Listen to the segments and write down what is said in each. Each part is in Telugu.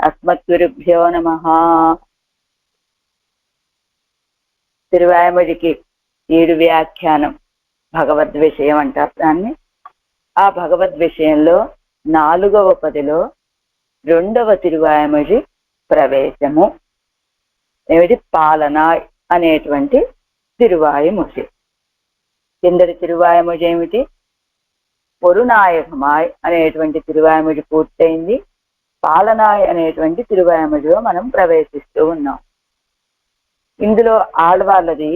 అస్మద్గురుభ్యో నమః. తిరువాయమొழிకి 7 వ్యాఖ్యానం భగవద్విషయం అంటారు దాన్ని. ఆ భగవద్విషయంలో 4వ పదిలో 2వ తిరువాయమొഴి ప్రవేశము ఏమిటి? పాలన అనేటువంటి తిరువాయమొഴి. కిందటి తిరువాయమొഴి ఏమిటి? పొరునాయకమాయ్ అనేటువంటి తిరువాయమొഴి పూర్తయింది. పాలనాయ్ అనేటువంటి తిరువాయమొഴിలో మనం ప్రవేశిస్తూ ఉన్నాం. ఇందులో ఆళ్వార్లది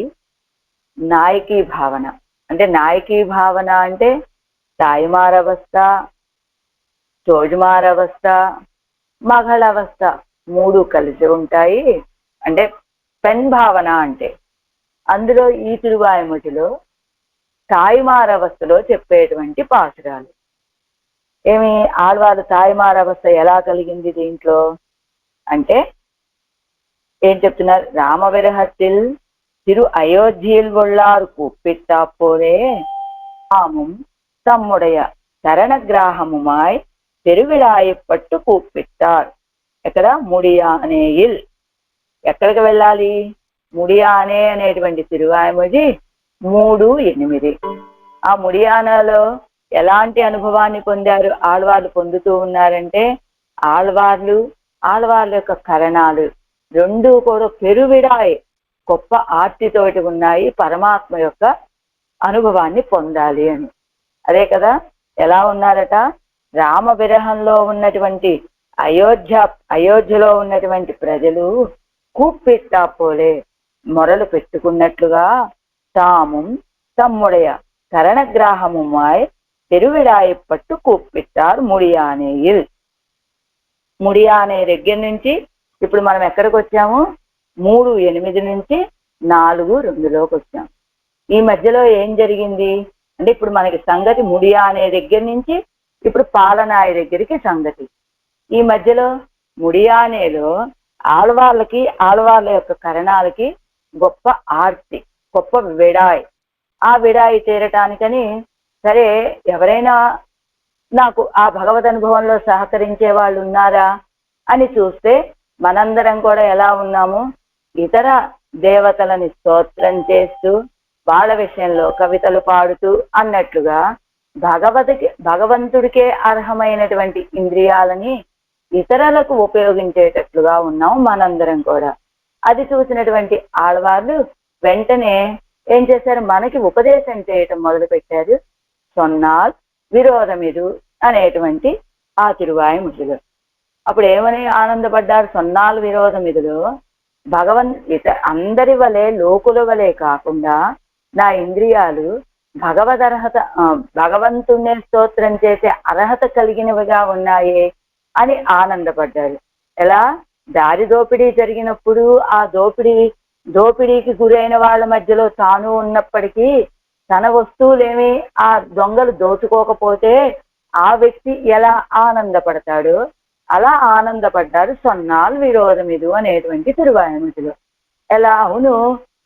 నాయకీ భావన. అంటే నాయకీ భావన అంటే తాయిమారవస్థ, చోజుమారవస్థ, మగళవస్థ 3 కలిసి ఉంటాయి. అంటే పెన్ భావన అంటే అందులో ఈ తిరువాయమొழிలో తాయిమారవస్థలో చెప్పేటువంటి పాసురాలు. ఏమి ఆళ్వారు తాయిమారవస్థ ఎలా కలిగింది దీంట్లో అంటే ఏం చెప్తున్నారు? రామవిరహத்தில் திரு அயோத்தியில் உள்ளார் கூப்பிட்டா போலே ஆமும் தம்முடைய சரணகிராகமுமாய் பெருவிழாయப்பట్టు కూப்பிట్టార్. ఎక్కడ? ముడియానేయిల్. ఎక్కడికి వెళ్ళాలి? ముడియానే అనేటువంటి తిరువాయమొഴి 3:8. ఆ ముడియానాలో ఎలాంటి అనుభవాన్ని పొందారు ఆళ్వార్లు పొందుతూ ఉన్నారంటే ఆళ్వార్ల యొక్క కరణాలు 2 కూడా పెరువిడాయి గొప్ప ఆర్తితోటి ఉన్నాయి పరమాత్మ యొక్క అనుభవాన్ని పొందాలి అని. అదే కదా, ఎలా ఉన్నారట? రామ విరహంలో ఉన్నటువంటి అయోధ్యలో ఉన్నటువంటి ప్రజలు కూప్పిట్టా పోలే మొరలు పెట్టుకున్నట్లుగా తాము తమ్ముడయ కరణగ్రాహముమాయ్ పెరువిడాయప్పట్టు కూప్పిట్టారు ముడియానేయిల్. ముడియానే దగ్గర నుంచి ఇప్పుడు మనం ఎక్కడికి వచ్చాము? 3:8 నుంచి 4:2లోకి వచ్చాం. ఈ మధ్యలో ఏం జరిగింది అంటే ఇప్పుడు మనకి సంగతి ముడియానే దగ్గర నుంచి ఇప్పుడు పాలనాయ దగ్గరికి సంగతి. ఈ మధ్యలో ముడియానేలో ఆళ్వార్ల యొక్క కరణాలకి గొప్ప ఆర్తి, గొప్ప విడాయి. ఆ విడాయి తీరటానికని సరే ఎవరైనా నాకు ఆ భగవద్ అనుభవంలో సహకరించే వాళ్ళు ఉన్నారా అని చూస్తే మనందరం కూడా ఎలా ఉన్నాము? ఇతర దేవతలని స్తోత్రం చేస్తూ వాళ్ళ విషయంలో కవితలు పాడుతూ అన్నట్లుగా భగవంతుడికే అర్హమైనటువంటి ఇంద్రియాలని ఇతరులకు ఉపయోగించేటట్లుగా ఉన్నాం మనందరం కూడా. అది చూసినటువంటి ఆళ్వార్లు వెంటనే ఏం చేశారు? మనకి ఉపదేశం చేయటం మొదలు పెట్టారు. సొన్నాల్ విరోధమిదు అనేటువంటి ఆ తిరువాయమొழிలో. అప్పుడు ఏమని ఆనందపడ్డారు? సొన్నాల్ విరోధమిదులో అందరి వలె లోకుల వలె కాకుండా నా ఇంద్రియాలు భగవంతుణ్ణి స్తోత్రం చేసే అర్హత కలిగినవిగా ఉన్నాయే అని ఆనందపడ్డారు. ఎలా? దారి దోపిడీ జరిగినప్పుడు ఆ దోపిడీకి గురైన వాళ్ళ మధ్యలో తాను ఉన్నప్పటికీ తన వస్తువులేమి ఆ దొంగలు దోచుకోకపోతే ఆ వ్యక్తి ఎలా ఆనందపడతాడో అలా ఆనందపడ్డారు సొన్నాల్ విరోధమిదు అనేటువంటి తిరువాయమొழிలో. ఎలా? అవును,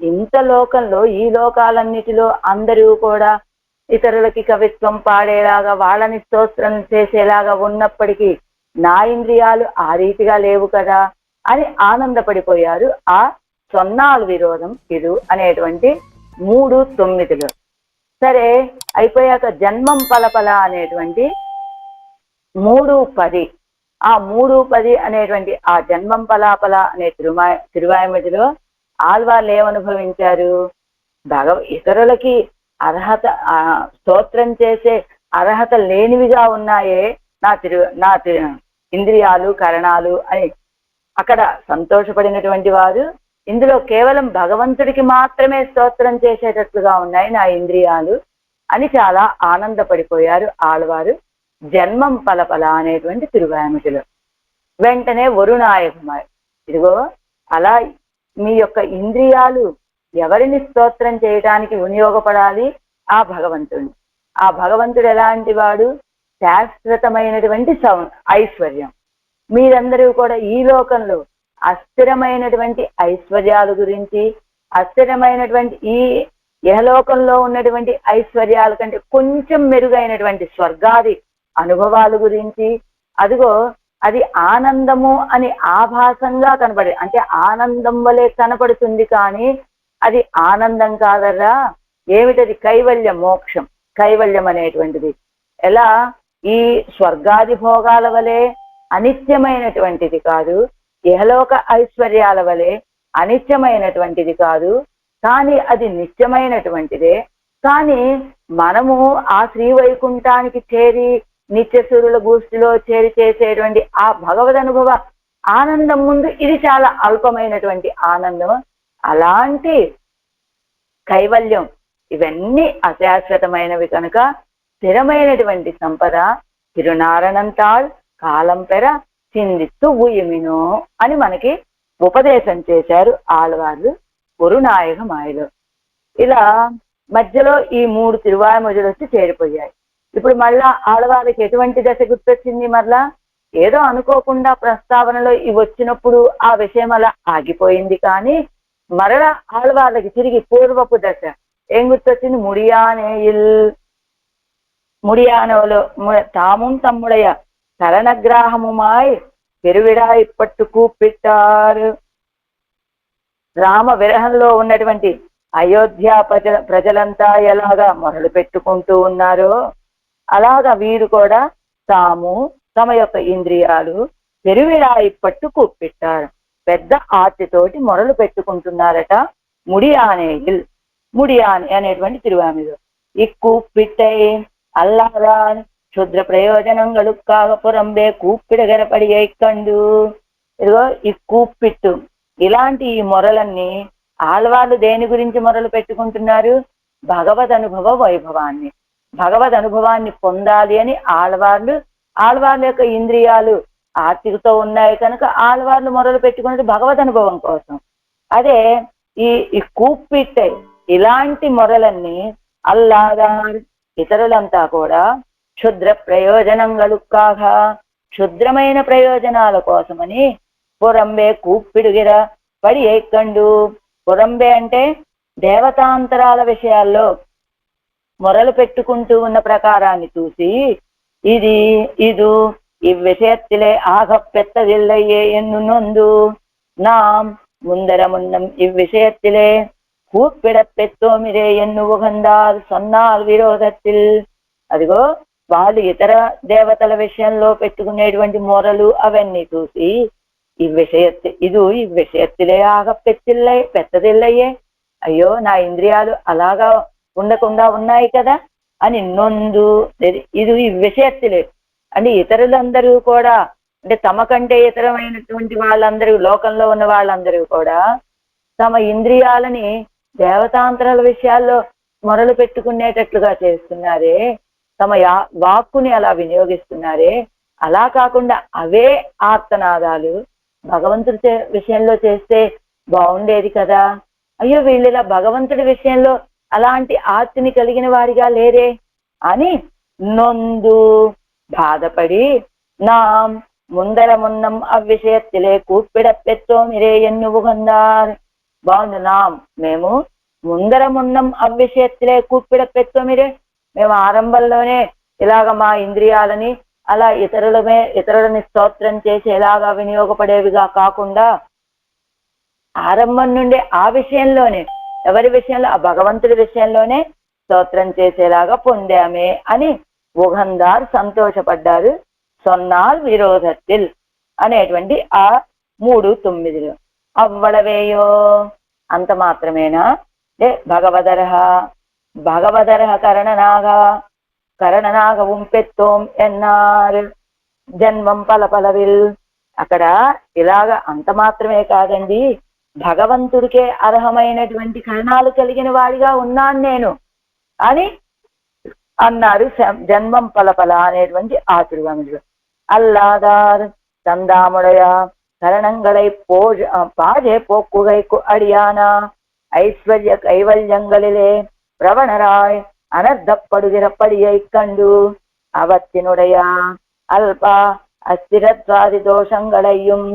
ఇంత లోకంలో ఈ లోకాలన్నిటిలో అందరూ కూడా ఇతరులకి కవిత్వం పాడేలాగా వాళ్ళని స్తోత్రం చేసేలాగా ఉన్నప్పటికీ నా ఇంద్రియాలు ఆ రీతిగా లేవు కదా అని ఆనందపడిపోయారు ఆ సొన్నాల్ విరోధం ఇది అనేటువంటి 3:9లో. సరే అయిపోయాక జన్మం పలపల అనేటువంటి 3:10. ఆ 3:10 అనేటువంటి ఆ జన్మం పలాపల అనే తిరువాయమొழிలో ఆళ్వార్లు ఏమనుభవించారు? ఇతరులకి అర్హత స్తోత్రం చేసే అర్హత లేనివిగా ఉన్నాయే నా ఇంద్రియాలు కరణాలు అని అక్కడ సంతోషపడినటువంటి వారు, ఇందులో కేవలం భగవంతుడికి మాత్రమే స్తోత్రం చేసేటట్లుగా ఉన్నాయి నా ఇంద్రియాలు అని చాలా ఆనందపడిపోయారు ఆళ్వారు జన్మం పలపల అనేటువంటి తిరువాయమొழிలో. వెంటనే వరుణాయకమాయ్, ఇదిగో అలా మీ యొక్క ఇంద్రియాలు ఎవరిని స్తోత్రం చేయడానికి వినియోగపడాలి? ఆ భగవంతుడిని. ఆ భగవంతుడు ఎలాంటి వాడు? శాశ్వతమైనటువంటి ఐశ్వర్యం. మీరందరూ కూడా ఈ లోకంలో అస్థిరమైనటువంటి ఐశ్వర్యాల గురించి, అస్థిరమైనటువంటి ఈ యహలోకంలో ఉన్నటువంటి ఐశ్వర్యాల కంటే కొంచెం మెరుగైనటువంటి స్వర్గాది అనుభవాల గురించి, అదిగో అది ఆనందము అని ఆభాసంగా కనబడి, అంటే ఆనందం వలె కనపడుతుంది కానీ అది ఆనందం కాదరా. ఏమిటది? కైవల్య మోక్షం. కైవల్యం అనేటువంటిది ఎలా ఈ స్వర్గాది భోగాల వలె అనిత్యమైనటువంటిది కాదు, ఇహలోక ఐశ్వర్యాల వలె అనిత్యమైనటువంటిది కాదు, కానీ అది నిత్యమైనటువంటిదే. కానీ మనము ఆ శ్రీవైకుంఠానికి చేరి నిత్యసూరుల గోష్ఠిలో చేరి చేసేటువంటి ఆ భగవద్ అనుభవ ఆనందం ముందు ఇది చాలా అల్పమైనటువంటి ఆనందం. అలాంటి కైవల్యం ఇవన్నీ అశాశ్వతమైనవి కనుక స్థిరమైనటువంటి సంపద తిరునారణంతాళ్ కాలం పెర చిందిత్తు ఊయమినో అని మనకి ఉపదేశం చేశారు ఆళ్వార్లు గురునాయక మాయలో. ఇలా మధ్యలో ఈ 3 తిరువాయిమొழிలు వచ్చి చేరిపోయాయి. ఇప్పుడు మళ్ళా ఆళ్వారికి ఎటువంటి దశ గుర్తొచ్చింది? మరలా ఏదో అనుకోకుండా ప్రస్తావనలో ఇవి వచ్చినప్పుడు ఆ విషయం అలా ఆగిపోయింది. కానీ మరలా ఆళ్వార్లకి తిరిగి పూర్వపు దశ ఏం గుర్తొచ్చింది? ముడియానలో తాముం తమ్ముడయ శరణగ్రాహముమాయ్ పెరువిడాయి పట్టు కూపిట్టారు. రామ విరహంలో ఉన్నటువంటి అయోధ్య ప్రజలంతా ఎలాగా మొదలు పెట్టుకుంటూ ఉన్నారో అలాగా వీరు కూడా తాము తమ యొక్క ఇంద్రియాలు పెరువిడాయి పట్టు కూపిట్టారు. పెద్ద ఆర్తితోటి మొదలు పెట్టుకుంటున్నారట. ముడియానేయిల్, ముడియాని అనేటువంటి తిరువామిలో ఇక్కూపిట్టై అల్లారాన్ క్షుద్ర ప్రయోజనంగలుక్కాగ పురంబే కూప్పిడగరపడి కండు. ఇదిగో ఈ కూప్పిట్టు ఇలాంటి ఈ మొరలన్నీ ఆళ్వార్లు దేని గురించి మొరలు పెట్టుకుంటున్నారు? భగవద్ అనుభవ వైభవాన్ని, భగవద్ అనుభవాన్ని పొందాలి అని ఆళ్వార్ల యొక్క ఇంద్రియాలు ఆర్తితో ఉన్నాయి కనుక ఆళ్వార్లు మొరలు పెట్టుకున్నది భగవద్ అనుభవం కోసం. అదే ఈ కూప్పిట్టై ఇలాంటి మొరలన్నీ అల్లాదార్ ఇతరులంతా కూడా క్షుద్ర ప్రయోజనంగలు కాగా క్షుద్రమైన ప్రయోజనాల కోసమని పురంబే కూప్పిడుగిర పడి ఏకండు. పురంబే అంటే దేవతాంతరాల విషయాల్లో మొరలు పెట్టుకుంటూ ఉన్న ప్రకారాన్ని చూసి ఇది ఇవ్విషయత్తిలే ఆగపెత్తదిల్లయ్యే ఎన్ను నొందు నాం ముందర మున్నం ఇవ్విషయత్తిలే కూప్పిడపెత్తోమిరే ఎన్ను ఉగందార్ సొన్నాల్ విరోధత్తిల్. అదిగో వాళ్ళు ఇతర దేవతల విషయంలో పెట్టుకునేటువంటి మొరలు అవన్నీ చూసి ఇవ్విషయత్తిలే పెత్తదిల్లయ్యే, అయ్యో నా ఇంద్రియాలు అలాగా ఉండకుండా ఉన్నాయి కదా అని నొందు. ఇది ఈ విషయత్తులే అంటే ఇతరులందరూ కూడా, అంటే తమకంటే ఇతరమైనటువంటి వాళ్ళందరూ లోకంలో ఉన్న వాళ్ళందరూ కూడా తమ ఇంద్రియాలని దేవతాంతరాల విషయాల్లో మొరలు పెట్టుకునేటట్లుగా చేస్తున్నారే, తమ వాక్కుని అలా వినియోగిస్తున్నారే. అలా కాకుండా అవే ఆర్తనాదాలు భగవంతుడి విషయంలో చేస్తే బాగుండేది కదా. అయ్యో వీళ్ళు ఇలా భగవంతుడి విషయంలో అలాంటి ఆర్తిని కలిగిన వారిగా లేరే అని నొందు బాధపడి నాం ముందర మున్నం అవ్విషయత్తిలే కూప్పిడపెత్తోమిరే ఎన్ను ఉగందార్. బాగుంది. నాం మేము ముందర మున్నం అవ్విషయత్తిలే కూప్పిడపెత్తోమిరే, మేము ఆరంభంలోనే ఇలాగ మా ఇంద్రియాలని అలా ఇతరులని స్తోత్రం చేసి ఎలాగా వినియోగపడేవిగా కాకుండా ఆరంభం నుండి ఆ విషయంలోనే, ఎవరి విషయంలో? ఆ భగవంతుడి విషయంలోనే స్తోత్రం చేసేలాగా పొందామే అని ఉగందార్ సంతోషపడ్డారు. సొన్నాల్ విరోధత్తిల్ అనేటువంటి ఆ 3:9 అవ్వడవేయో అంత మాత్రమేనా? భగవదరహ కరణనాగ ఉంపెత్తోం ఎన్నారు జన్మం పలపలవిల్. అక్కడ ఇలాగ అంత మాత్రమే కాదండి, భగవంతుడికే అర్హమైనటువంటి కరణాలు కలిగిన వాడిగా ఉన్నాను నేను అని అన్నారు. జన్మం పలపల అనేటువంటి ఆ తిరువామిలో అల్లాదార్ చందాముడయ కరణంగళై పాజే పోక్కుగైకు అడియానా ఐశ్వర్య కైవల్యంగళిలే ప్రవణరాయ్ అనర్ధப்படுగిరపడియై కండు அவத்தினுடைய அல்ப அஸ்திரத்வாதி தோஷங்களையும்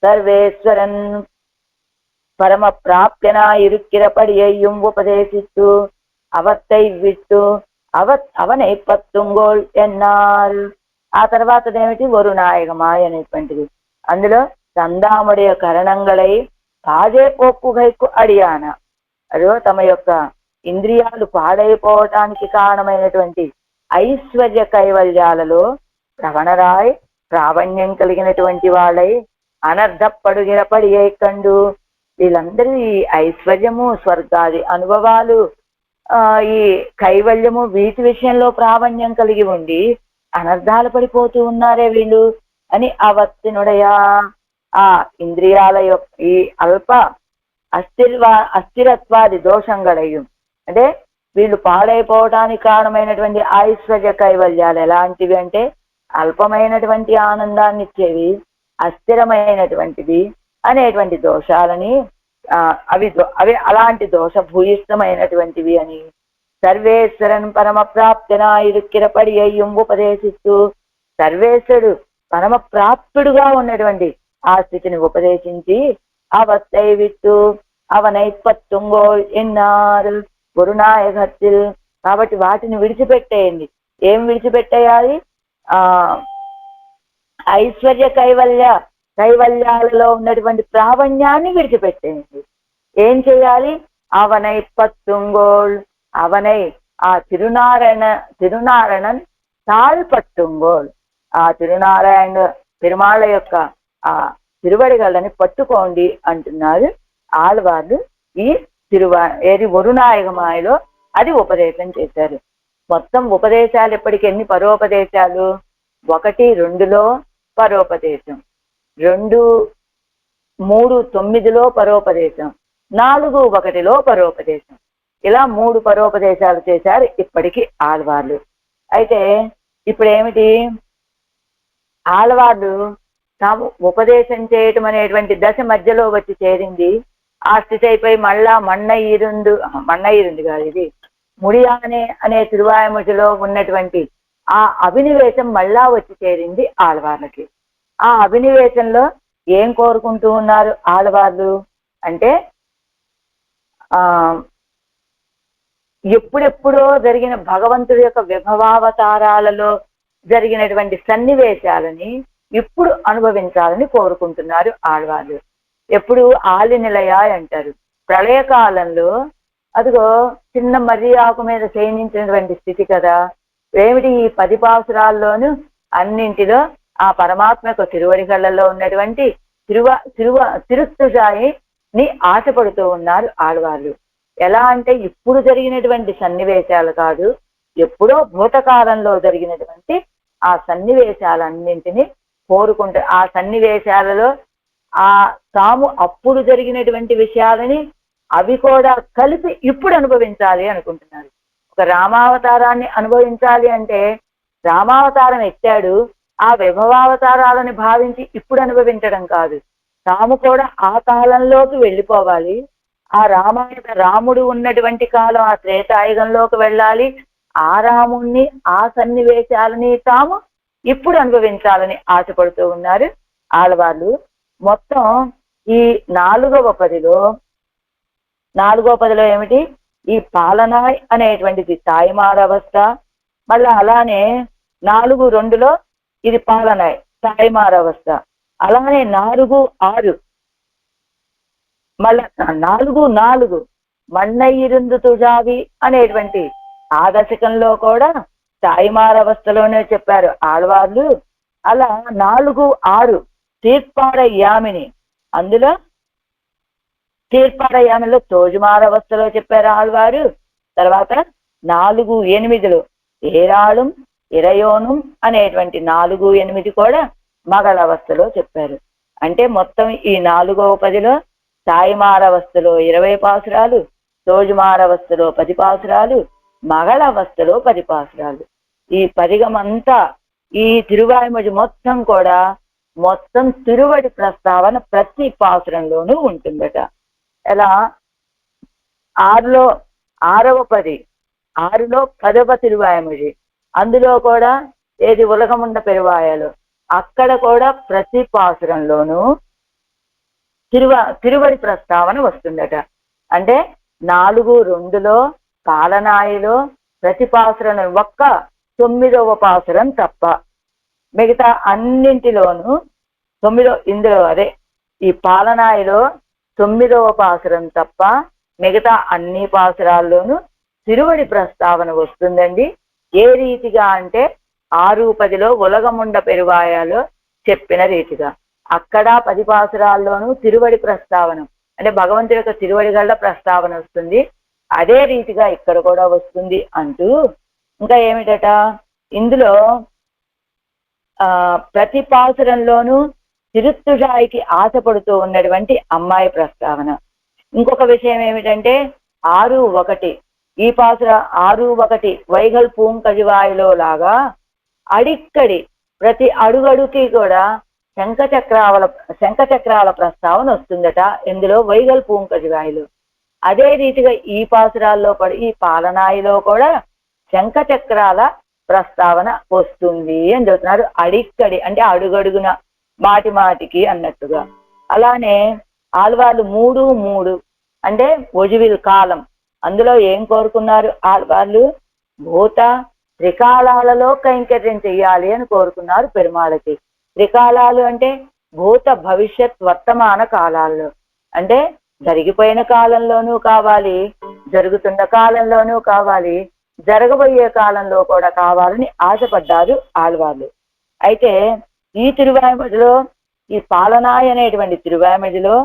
சர்வேஸ்வரன் பரம பிராப்தியனாயிருக்கிறபடியையும் உபதேசித்து அவத்தை விட்டு அவனை பத்துங்கோள் என்னார். ఆ తర్వాతదేమిటి వరుణాయగమాయ అనేటువంటిది. అందులో సందాముடைய కరణంగళై కాజే పోక్కుగైకు అడియాన. అదో తమ యొక్క ఇంద్రియాలు పాడైపోవటానికి కారణమైనటువంటి ఐశ్వర్య కైవల్యాలలో ప్రవణరాయ్ ప్రావణ్యం కలిగినటువంటి వాళ్ళై అనర్ధపడుగిన పడి కండు. వీళ్ళందరూ ఈ ఐశ్వర్యము, స్వర్గాది అనుభవాలు, ఈ కైవల్యము వీటి విషయంలో ప్రావణ్యం కలిగి ఉండి అనర్థాలు పడిపోతూ ఉన్నారే వీళ్ళు అని అవత్తినుడయా. ఆ ఇంద్రియాల యొక్క ఈ అల్ప అస్థిరత్వాది దోషంగళయ్యం అంటే వీళ్ళు పాడైపోవడానికి కారణమైనటువంటి ఐశ్వర్య కైవల్యాలు ఎలాంటివి అంటే అల్పమైనటువంటి ఆనందాన్ని ఇచ్చేవి, అస్థిరమైనటువంటివి అనేటువంటి దోషాలని అవి అలాంటి దోష భూయిష్టమైనటువంటివి అని సర్వేశ్వరన్ పరమ ప్రాప్తిన ఇరుక్కిరపడి అయ్యం ఉపదేశిస్తూ సర్వేశ్వరుడు పరమ ప్రాప్తుడుగా ఉన్నటువంటి ఆ స్థితిని ఉపదేశించి అవస్థైవిత్తు అవనైపత్తుంగో ఎన్నారు గురునాయకత్తిల్. కాబట్టి వాటిని విడిచిపెట్టేయండి. ఏం విడిచిపెట్టేయాలి? ఐశ్వర్య కైవల్యాలలో ఉన్నటువంటి ప్రావణ్యాన్ని విడిచిపెట్టేయండి. ఏం చేయాలి? అవనై పత్తుంగోల్ అవనై ఆ తిరునారాయణన్ తాళ్ పత్తుంగోల్ ఆ తిరునారాయణ పెరుమాళ్ళ యొక్క ఆ తిరువడిగళ్ళని పట్టుకోండి అంటున్నారు ఆళ్వార్లు. ఈ ఏది వరుణాయగమాయలో అది ఉపదేశం చేశారు. మొత్తం ఉపదేశాలు ఇప్పటికి ఎన్ని పరోపదేశాలు? 1, 2లో పరోపదేశం, 2, 3, 9లో పరోపదేశం, 4, 1లో పరోపదేశం. ఇలా 3 పరోపదేశాలు చేశారు ఇప్పటికి ఆళ్వార్లు. అయితే ఇప్పుడు ఏమిటి? ఆళ్వార్లు తాము ఉపదేశం చేయటం అనేటువంటి దశ మధ్యలో వచ్చి చేరింది. ఆ స్థితి అయిపోయి మళ్ళా మన్నయిరుంది కాదు ఇది ముడియానే అనే తిరువాయముడిలో ఉన్నటువంటి ఆ అభినివేశం మళ్ళా వచ్చి చేరింది ఆళ్వార్లకి. ఆ అభినివేశంలో ఏం కోరుకుంటూ ఉన్నారు ఆళ్వార్లు అంటే ఎప్పుడెప్పుడో జరిగిన భగవంతుడి యొక్క విభవావతారాలలో జరిగినటువంటి సన్నివేశాలని ఇప్పుడు అనుభవించాలని కోరుకుంటున్నారు ఆళ్వార్లు. ఎప్పుడు ఆలి నిలయ అంటారు. ప్రళయకాలంలో అదిగో చిన్న మర్రి ఆకు మీద క్షీణించినటువంటి స్థితి కదా. ఏమిటి? ఈ 10 పాసురాల్లోనూ అన్నింటిలో ఆ పరమాత్మ యొక్క తిరువడిగళ్లలో ఉన్నటువంటి తిరుత్తుజాయిని ఆశపడుతూ ఉన్నారు ఆళ్వార్లు. ఎలా అంటే ఇప్పుడు జరిగినటువంటి సన్నివేశాలు కాదు, ఎప్పుడో భూతకాలంలో జరిగినటువంటి ఆ సన్నివేశాలన్నింటినీ కోరుకుంటే ఆ సన్నివేశాలలో తాము అప్పుడు జరిగినటువంటి విషయాలని అవి కూడా కలిపి ఇప్పుడు అనుభవించాలి అనుకుంటున్నారు. ఒక రామావతారాన్ని అనుభవించాలి అంటే రామావతారం ఎత్తాడు, ఆ విభవావతారాలని భావించి ఇప్పుడు అనుభవించడం కాదు, తాము కూడా ఆ కాలంలోకి వెళ్ళిపోవాలి. ఆ రాముడు ఉన్నటువంటి కాలం ఆ త్రేతాయుగంలోకి వెళ్ళాలి. ఆ రాముణ్ణి ఆ సన్నివేశాలని తాము ఇప్పుడు అనుభవించాలని ఆశపడుతూ ఉన్నారు ఆళ్వార్లు. మొత్తం ఈ 4వ పదిలో ఏమిటి? ఈ పాలనాయ్ అనేటువంటిది తాయిమారవస్థ. మళ్ళీ అలానే 4:2లో ఇది పాలనాయ్ తాయిమారవస్థ. అలానే 4:6 మళ్ళా 4:4 మన్నయిరుందు తుజావి అనేటువంటి ఆ దశకంలో కూడా తాయిమారవస్థలోనే చెప్పారు ఆళ్వార్లు. అలా 4:6 తీర్పాడ యామిని, అందులో తీర్పాడ యామిలో తోజుమారవస్థలో చెప్పారు ఆళ్వారు. తర్వాత 4:8లో ఏరాళం ఇరయోనం అనేటువంటి 4:8 కూడా మగళ అవస్థలో చెప్పారు. అంటే మొత్తం ఈ 4వ పదిలో తాయిమారవస్థలో 20 పాసురాలు, తోజుమారవస్థలో 10 పాసురాలు, మగళ అవస్థలో 10 పాసురాలు. ఈ పరిగమంతా ఈ తిరువాయిమొഴി మొత్తం కూడా మొత్తం తిరువడి ప్రస్తావన ప్రతి పాసురంలోనూ ఉంటుందట. ఎలా 6లో 6వ పది 6లో 10వ తిరువాయిమొഴി, అందులో కూడా ఏది ఉలగముండ పెరువాయలు అక్కడ కూడా ప్రతి పాసురంలోనూ తిరువడి ప్రస్తావన వస్తుందట. అంటే 4:2లో పాలనాయిలో ప్రతి పాసురం ఒక్క 9వ పాసురం తప్ప మిగతా అన్నింటిలోనూ ఇందులో అదే ఈ పాలనాయిలో 9వ పాసురం తప్ప మిగతా అన్ని పాసురాల్లోనూ తిరువడి ప్రస్తావన వస్తుందండి. ఏ రీతిగా అంటే 6-10లో ఉలగముండ పెరువాయాలో చెప్పిన రీతిగా అక్కడ 10 పాసురాల్లోనూ తిరువడి ప్రస్తావన అంటే భగవంతుడి యొక్క తిరువడిగళ్ళ ప్రస్తావన వస్తుంది. అదే రీతిగా ఇక్కడ కూడా వస్తుంది అంటూ ఇంకా ఏమిటట ఇందులో ప్రతి పాసురంలోనూ తిరుత్తుజాయికి ఆశపడుతూ ఉన్నటువంటి అమ్మాయి ప్రస్తావన. ఇంకొక విషయం ఏమిటంటే 6-1 ఈ పాసుర 6-1 వైగల్ పూంకజివాయిలో లాగా అడిక్కడి ప్రతి అడుగడుకి కూడా శంఖచక్రాల ప్రస్తావన వస్తుందట ఇందులో వైగల్ పూంకజివాయిలో. అదే రీతిగా ఈ పాసురాల్లో కూడా ఈ పాలనాయిలో కూడా శంఖచక్రాల ప్రస్తావన వస్తుంది అని చెబుతున్నారు. అడిక్కడి అంటే అడుగడుగున మాటి మాటికి అన్నట్టుగా. అలానే ఆళ్వార్లు 3-3 అంటే ఒజివిల్ కాలం అందులో ఏం కోరుకున్నారు ఆళ్వార్లు భూత త్రికాలాలలో కైంకర్యం చెయ్యాలి అని కోరుకున్నారు పెరుమాళకి. త్రికాలాలు అంటే భూత భవిష్యత్ వర్తమాన కాలాల్లో అంటే జరిగిపోయిన కాలంలోనూ కావాలి, జరుగుతున్న కాలంలోనూ కావాలి, జరగబోయే కాలంలో కూడా కావాలని ఆశపడ్డారు ఆళ్వార్లు. అయితే ఈ తిరువాయిమడిలో ఈ పాలనాయ అనేటువంటి తిరువాయిమడిలో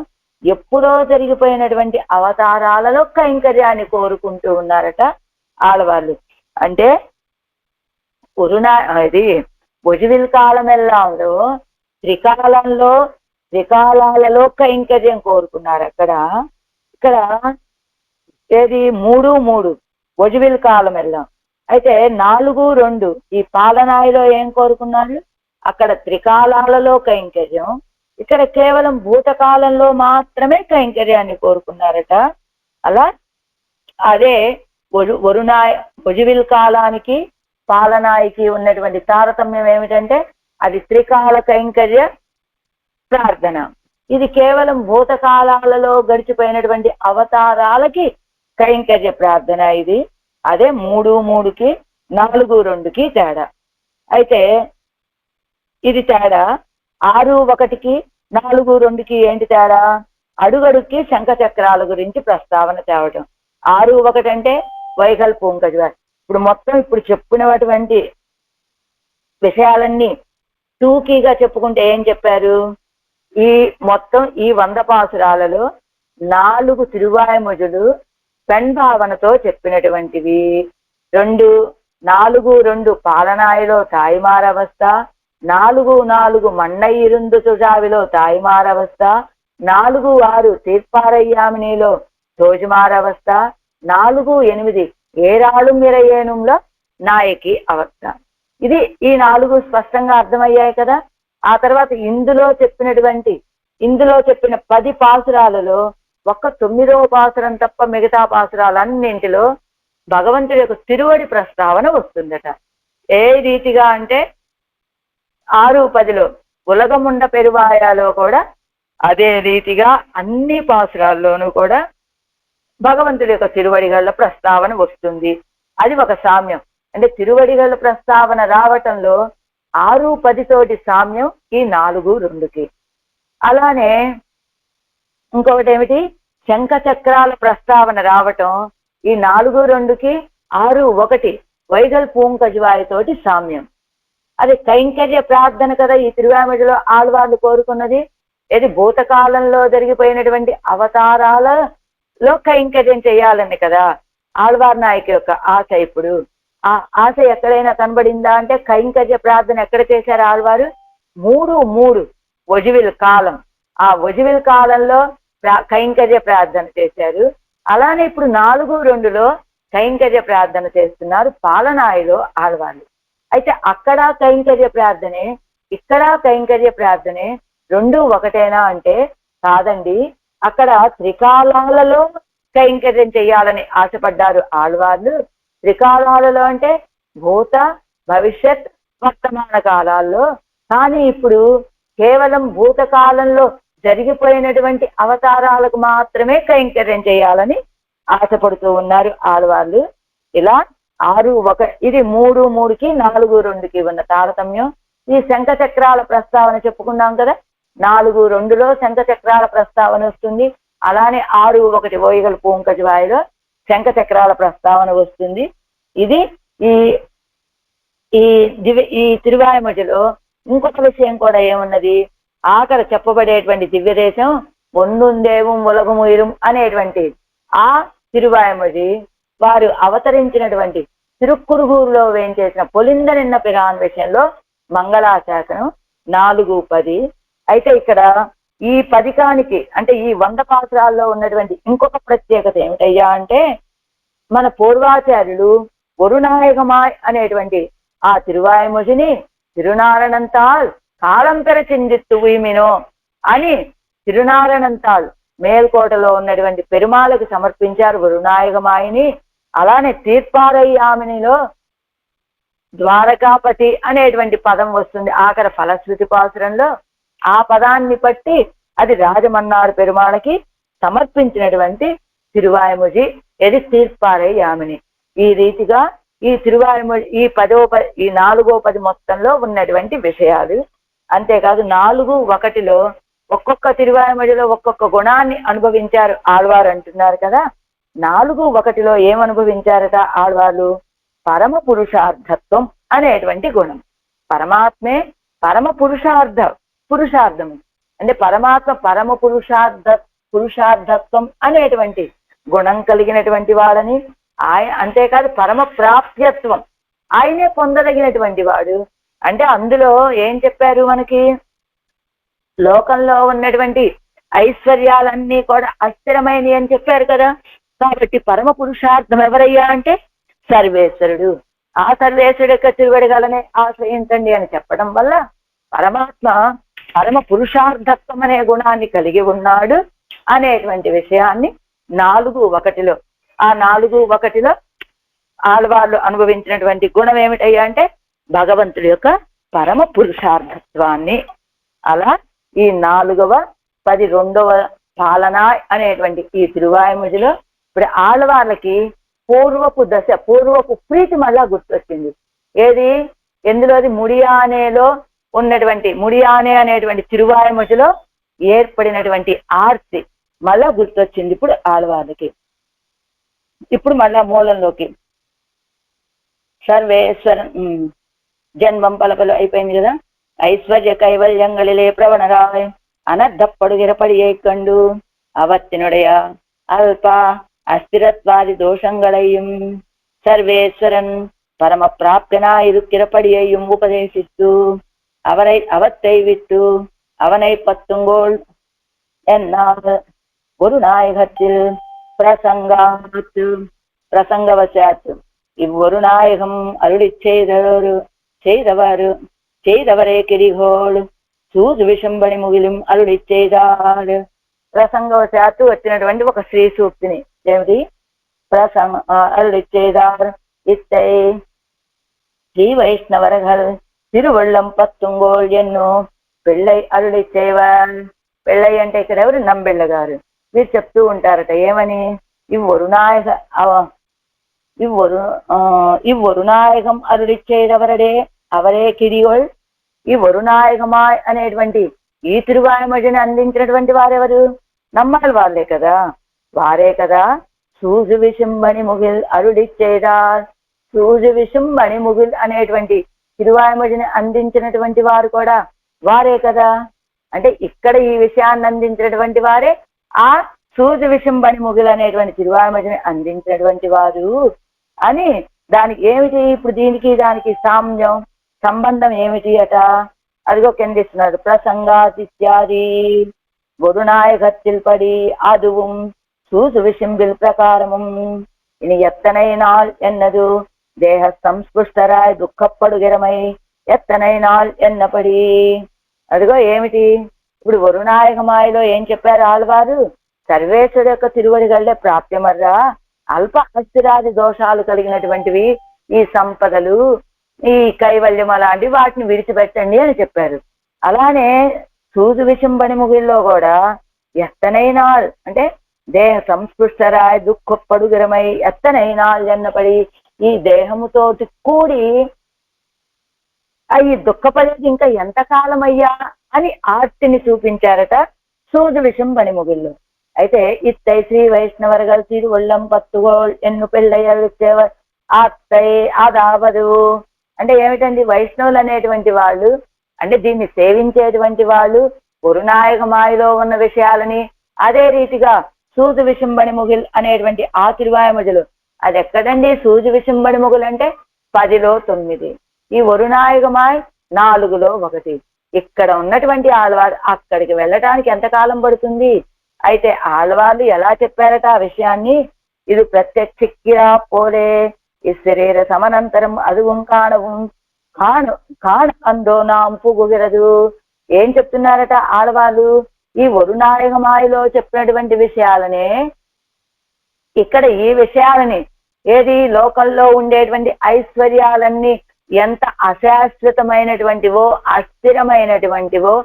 ఎప్పుడో జరిగిపోయినటువంటి అవతారాలలో కైంకర్యాన్ని కోరుకుంటూ ఉన్నారట ఆళ్వార్లు. అంటే ఇది ఒజివిల్ కాలం ఎల్లాలో త్రికాలాలలో కైంకర్యం కోరుకున్నారు అక్కడ. ఇక్కడ ఏది 3-3 ఒజివిల్ కాలం ఎల్లాం. అయితే 4-2 ఈ పాలనాయిలో ఏం కోరుకున్నారు అక్కడ త్రికాలాలలో కైంకర్యం, ఇక్కడ కేవలం భూతకాలంలో మాత్రమే కైంకర్యాన్ని కోరుకున్నారట. అలా అదే ఒజివిల్ కాలానికి పాలనాయికి ఉన్నటువంటి తారతమ్యం ఏమిటంటే అది త్రికాల కైంకర్య ప్రార్థన, ఇది కేవలం భూతకాలాలలో గడిచిపోయినటువంటి అవతారాలకి కైంకర్య ప్రార్థన ఇది. అదే 3-3కి 4-2కి తేడా. అయితే ఇది తేడా 6-1కి 4-2కి ఏంటి తేడా అడుగడుక్కి శంఖచక్రాల గురించి ప్రస్తావన తేవటం. 6-1 అంటే వైగల్ పూంకజివాయి. ఇప్పుడు చెప్పినటువంటి విషయాలన్నీ టూకీగా చెప్పుకుంటే ఏం చెప్పారు ఈ మొత్తం ఈ 100 పాసురాలలో 4 తిరువాయిమొజులు పెన్భావనతో చెప్పినటువంటివి. 4-2 పాలనాయిలో తాయిమారవస్థ, 4-4 మన్నయిరుందు తుజావిలో తాయిమారవస్థ, 4-6 తీర్పారయ్యామినిలో తోజుమారవస్థ, 4-8 ఏరాళు మిరయేనుంలో నాయకి అవస్థ. ఇది ఈ 4 స్పష్టంగా అర్థమయ్యాయి కదా. ఆ తర్వాత ఇందులో చెప్పిన 10 పాసురాలలో ఒక్క 9వ పాసురం తప్ప మిగతా పాసురాలన్నింటిలో భగవంతుడి యొక్క తిరువడి ప్రస్తావన వస్తుందట. ఏ రీతిగా అంటే 6-10లో ఉలగముండ పెరువాయాలో కూడా అదే రీతిగా అన్ని పాసురాల్లోనూ కూడా భగవంతుడి యొక్క తిరువడిగళ్ళ ప్రస్తావన వస్తుంది. అది ఒక సామ్యం. అంటే తిరువడిగళ్ళ ప్రస్తావన రావటంలో 6-10 తోటి సామ్యం ఈ 4-2కి. అలానే ఇంకొకటి ఏమిటి శంఖచక్రాల ప్రస్తావన రావటం ఈ 4-2కి 6-1 వైగల్ పూంకజివాయి తోటి సామ్యం. అది కైంకర్య ప్రార్థన కదా ఈ తిరువాయిమడిలో ఆళ్వార్లు కోరుకున్నది. ఇది భూతకాలంలో జరిగిపోయినటువంటి అవతారాలలో కైంకర్యం చేయాలని కదా ఆళ్వార్ నాయకు యొక్క ఆశ. ఇప్పుడు ఆ ఆశ ఎక్కడైనా కనబడిందా అంటే కైంకర్య ప్రార్థన ఎక్కడ చేశారు ఆళ్వారు 3-3 ఒజివిల్ కాలం, ఆ ఒజివిల్ కాలంలో కైంకర్య ప్రార్థన చేశారు. అలానే ఇప్పుడు 4-2లో కైంకర్య ప్రార్థన చేస్తున్నారు పాలనాయిలో ఆళ్వార్లు. అయితే అక్కడ కైంకర్య ప్రార్థనే ఇక్కడ కైంకర్య ప్రార్థనే 2 ఒకటేనా అంటే కాదండి. అక్కడ త్రికాలాలలో కైంకర్యం చేయాలని ఆశపడ్డారు ఆళ్వార్లు. త్రికాలాలలో అంటే భూత భవిష్యత్ వర్తమాన కాలాల్లో. కానీ ఇప్పుడు కేవలం భూతకాలంలో జరిగిపోయినటువంటి అవతారాలకు మాత్రమే కైంకర్యం చేయాలని ఆశపడుతూ ఉన్నారు ఆళ్వార్లు. ఇలా 6-1 ఇది 3-3కి 4-2కి ఉన్న తారతమ్యం. ఈ శంఖ చక్రాల ప్రస్తావన చెప్పుకున్నాం కదా, 4:2లో శంఖ చక్రాల ప్రస్తావన వస్తుంది. అలానే 6:1 ఓయిగల పూంకజవాయిలో శంఖ చక్రాల ప్రస్తావన వస్తుంది. ఇది ఈ ఈ తిరువాయిమొழிలో ఇంకొక విషయం కూడా ఏమున్నది, ఆఖరి చెప్పబడేటువంటి దివ్య దేశం ఒన్నుందేవం ఉలగముయిరం అనేటువంటి ఆ తిరువాయిమొഴి వారు అవతరించినటువంటి తిరుక్కురుగూరులో వేయించేసిన పొలింద నిన్న పిరాన్ విషయంలో మంగళాశాసనం 4:10. అయితే ఇక్కడ ఈ పదికానికి అంటే ఈ 100 పాసురాల్లో ఉన్నటువంటి ఇంకొక ప్రత్యేకత ఏమిటయ్యా అంటే, మన పూర్వాచార్యులు ఒరునాయకమాయ్ అనేటువంటి ఆ తిరువాయిమొழிని తిరునారణంతాల్ కాలంపెర చిందిత్తు వీమినో అని తిరునారణంతాల్ మేల్కోటలో ఉన్నటువంటి పెరుమాలకు సమర్పించారు వరునాయకమాయిని. అలానే తీర్పారయ్యామినిలో ద్వారకాపతి అనేటువంటి పదం వస్తుంది ఆఖరి ఫలశ్రుతి పాసురంలో. ఆ పదాన్ని బట్టి అది రాజమన్నార్ పెరుమాళకి సమర్పించినటువంటి తిరువాయిమొഴి, ఇది తీర్పారయ్యామిని. ఈ రీతిగా ఈ తిరువాయిమొഴి ఈ 4:10 మొత్తంలో ఉన్నటువంటి విషయాలు. అంతేకాదు 4:1లో ఒక్కొక్క తిరువాయిమొழிలో ఒక్కొక్క గుణాన్ని అనుభవించారు ఆళ్వారు అంటున్నారు కదా. 4:1లో ఏమనుభవించారట ఆళ్వార్లు? పరమ పురుషార్థత్వం అనేటువంటి గుణం. పరమాత్మే పరమ పురుషార్థము అంటే పరమాత్మ పరమ పురుషార్థత్వం అనేటువంటి గుణం కలిగినటువంటి వాడని, అంతేకాదు పరమ ప్రాప్యత్వం, ఆయనే పొందదగినటువంటి వాడు. అంటే అందులో ఏం చెప్పారు మనకి, లోకంలో ఉన్నటువంటి ఐశ్వర్యాలన్నీ కూడా అస్థిరమైనవి అని చెప్పారు కదా. కాబట్టి పరమ పురుషార్థం ఎవరయ్యా అంటే సర్వేశ్వరుడు. ఆ సర్వేశ్వరుడు యొక్క తిరువడిగలనే ఆశ్రయించండి అని చెప్పడం వల్ల పరమాత్మ పరమ పురుషార్థత్వం అనే గుణాన్ని కలిగి ఉన్నాడు అనేటువంటి విషయాన్ని 4:1లో ఆ 4:1లో ఆళ్వార్లు అనుభవించినటువంటి గుణం ఏమిటయ్యా అంటే భగవంతుడి యొక్క పరమ పురుషార్థత్వాన్ని. అలా ఈ 4వ 12వ పాలన అనేటువంటి ఈ తిరువాయిమొழிలో ఇప్పుడు ఆళ్వార్లకి పూర్వపు ప్రీతి మళ్ళా గుర్తొచ్చింది. ఏది? ఎందులోది? ముడియానేలో ఉన్నటువంటి ముడియానే అనేటువంటి తిరువాయిమొழிలో ఏర్పడినటువంటి ఆర్తి మళ్ళా గుర్తొచ్చింది ఇప్పుడు ఆళ్వార్లకి. ఇప్పుడు మళ్ళా మూలంలోకి సర్వేశ్వరం జన్మం పలపలు అయిపోయింది కదా. ఐశ్వర్య కైవల్యంగళిలే ప్రవణరాయ్ అనర్ధப்படுகிற కండు அவத்தினுடைய அல்ப அஸ்திரத்வாதி தோஷங்களையும் சர்வேஸ்வரன் பரம பிராப்தனாயிருக்கிறபடியையும் உபதேசித்து அவத்தை விட்டு அவனை பத்துங்கோள் என்னால் ஒரு நாயகத்தில் பிரசங்கவசாத்து இவ்வொரு நாயகம் அருளி செய்தவரே கிரிகோள் సూజు విషంబడి ముగిలిం అరుడి చేదాడు. ప్రసంగవశాత్తు వచ్చినటువంటి ఒక శ్రీ సూక్తిని ఏమిటి? అరుడి చేదాడు ఇత్తై శ్రీ వైష్ణవరగల్ తిరువళ్ళం పత్తుంగోళ్ ఎన్నో పెళ్ళై అరుడి చేయవాల్. పెళ్ళై అంటే ఇక్కడ ఎవరు? నంబెళ్ళ గారు. వీరు చెప్తూ ఉంటారట ఏమని? ఇవ్వరు నాయకం అరుడి చేయదవరడే అవరే కిరిగోళ్. ఈ వరునాయకమాయ్ అనేటువంటి ఈ తిరువాయిమొழிని అందించినటువంటి వారెవరు? నమ్మాలి వాళ్ళే కదా, వారే కదా. సూజు విషంబణి ముగిల్ అరుడిచ్చేదార్. సూజు విషంబణి ముగిల్ అనేటువంటి తిరువాయిమొழிని అందించినటువంటి వారు కూడా వారే కదా. అంటే ఇక్కడ ఈ విషయాన్ని అందించినటువంటి వారే ఆ సూజు విషంబణి ముగిల్ అనేటువంటి తిరువాయిమొழிని అందించినటువంటి వారు అని. దానికి ఏమిటి ఇప్పుడు దీనికి దానికి సంబంధం ఏమిటి అట? అదిగో కిందిస్తున్నారు. ప్రసంగాదిత్యాది ஒருநாயகத்தில் அதுவும் சூசு விசிம்பில் பிரகாரமும் இனி எத்தனை நாள் என்னது தேக సంస్పృష్టరాయ్ దుఃఖப்படுகிறமை ఎత్తనై నాள் ఎన్నపడి. అదిగో ఏమిటి ఇప్పుడు వరునాయకమాయలో ఏం చెప్పారు ఆళ్వారు? సర్వేశ్వరు యొక్క తిరువడిగల్లే ప్రాప్యమర్రా, అల్ప అస్థిరాది దోషాలు కలిగినటువంటివి ఈ సంపదలు, ఈ కైవల్యం అలాంటి వాటిని విడిచిపెట్టండి అని చెప్పారు. అలానే సూజు విషంబణి ముగిల్లో కూడా ఎత్తనైనాల్ అంటే దేహ సంస్పృష్టరాయ్ దుఃఖப்படுகிறமை ఎత్తనైనాల్ ఎన్నపడి ఈ దేహముతోటి కూడి ఈ దుఃఖపడేది ఇంకా ఎంతకాలం అయ్యా అని ఆర్తిని చూపించారట సూదు విషం పనిముగిళ్ళు. అయితే ఇత్తై శ్రీ వైష్ణవర్గల్ తిరువళ్ళం పత్తుగోళ్ ఎన్ను పెళ్ళయ్య అత్తై అదావదు అంటే ఏమిటండి? వైష్ణవులు అనేటువంటి వాళ్ళు అంటే దీన్ని సేవించేటువంటి వాళ్ళు గురునాయక మాయలో ఉన్న విషయాలని, అదే రీతిగా సూదు విషంబడి ముగిల్ అనేటువంటి ఆ తిరువాయముజులు, అది ఎక్కడండి? సూజు విషంబడి ముగులు అంటే 10లో 9, ఈ వరునాయకమాయ్ 4లో 1. ఇక్కడ ఉన్నటువంటి ఆళ్వారు అక్కడికి వెళ్ళటానికి ఎంతకాలం పడుతుంది? అయితే ఆళ్వార్లు ఎలా చెప్పారట ఆ విషయాన్ని? ఇది ప్రత్యక్షిక్కిరా పోలే ఈ శరీర సమనంతరం అదుவும் కాణவும் కాణ అందో నాంపు గుగిరదు. ఏం చెప్తున్నారట ఆళ్వాళ్ళు? ఈ వరునాయకమాయలో చెప్పినటువంటి విషయాలనే ఇక్కడ ఈ విషయాలని, ఏది లోకంలో ఉండేటువంటి ఐశ్వర్యాలన్నీ ఎంత అశాశ్వతమైనటువంటివో, అస్థిరమైనటువంటివో,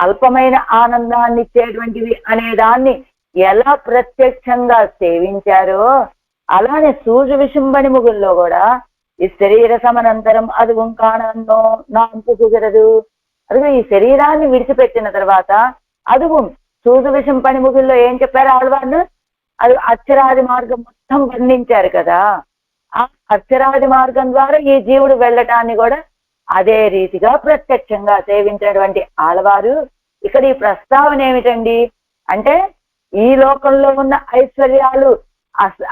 అల్పమైన ఆనందాన్ని ఇచ్చేటువంటివి అనే దాన్ని ఎలా ప్రత్యక్షంగా సేవించారో, అలానే సూర్య విషంబడి ముగుల్లో కూడా ఈ శరీర సమనంతరం అది ఉంకాణన్నో నాంపు కుదరదు. అదిగో ఈ శరీరాన్ని విడిచిపెట్టిన తర్వాత అదుగు సూర్య విషం పని ముగుల్లో ఏం చెప్పారు ఆళ్వాళ్ళు? అది అక్షరాది మార్గం మొత్తం వర్ణించారు కదా. ఆ అక్షరాది మార్గం ద్వారా ఈ జీవుడు వెళ్ళటాన్ని కూడా అదే రీతిగా ప్రత్యక్షంగా సేవించినటువంటి ఆళ్వారు ఇక్కడ ఈ ప్రస్తావన ఏమిటండి అంటే, ఈ లోకంలో ఉన్న ఐశ్వర్యాలు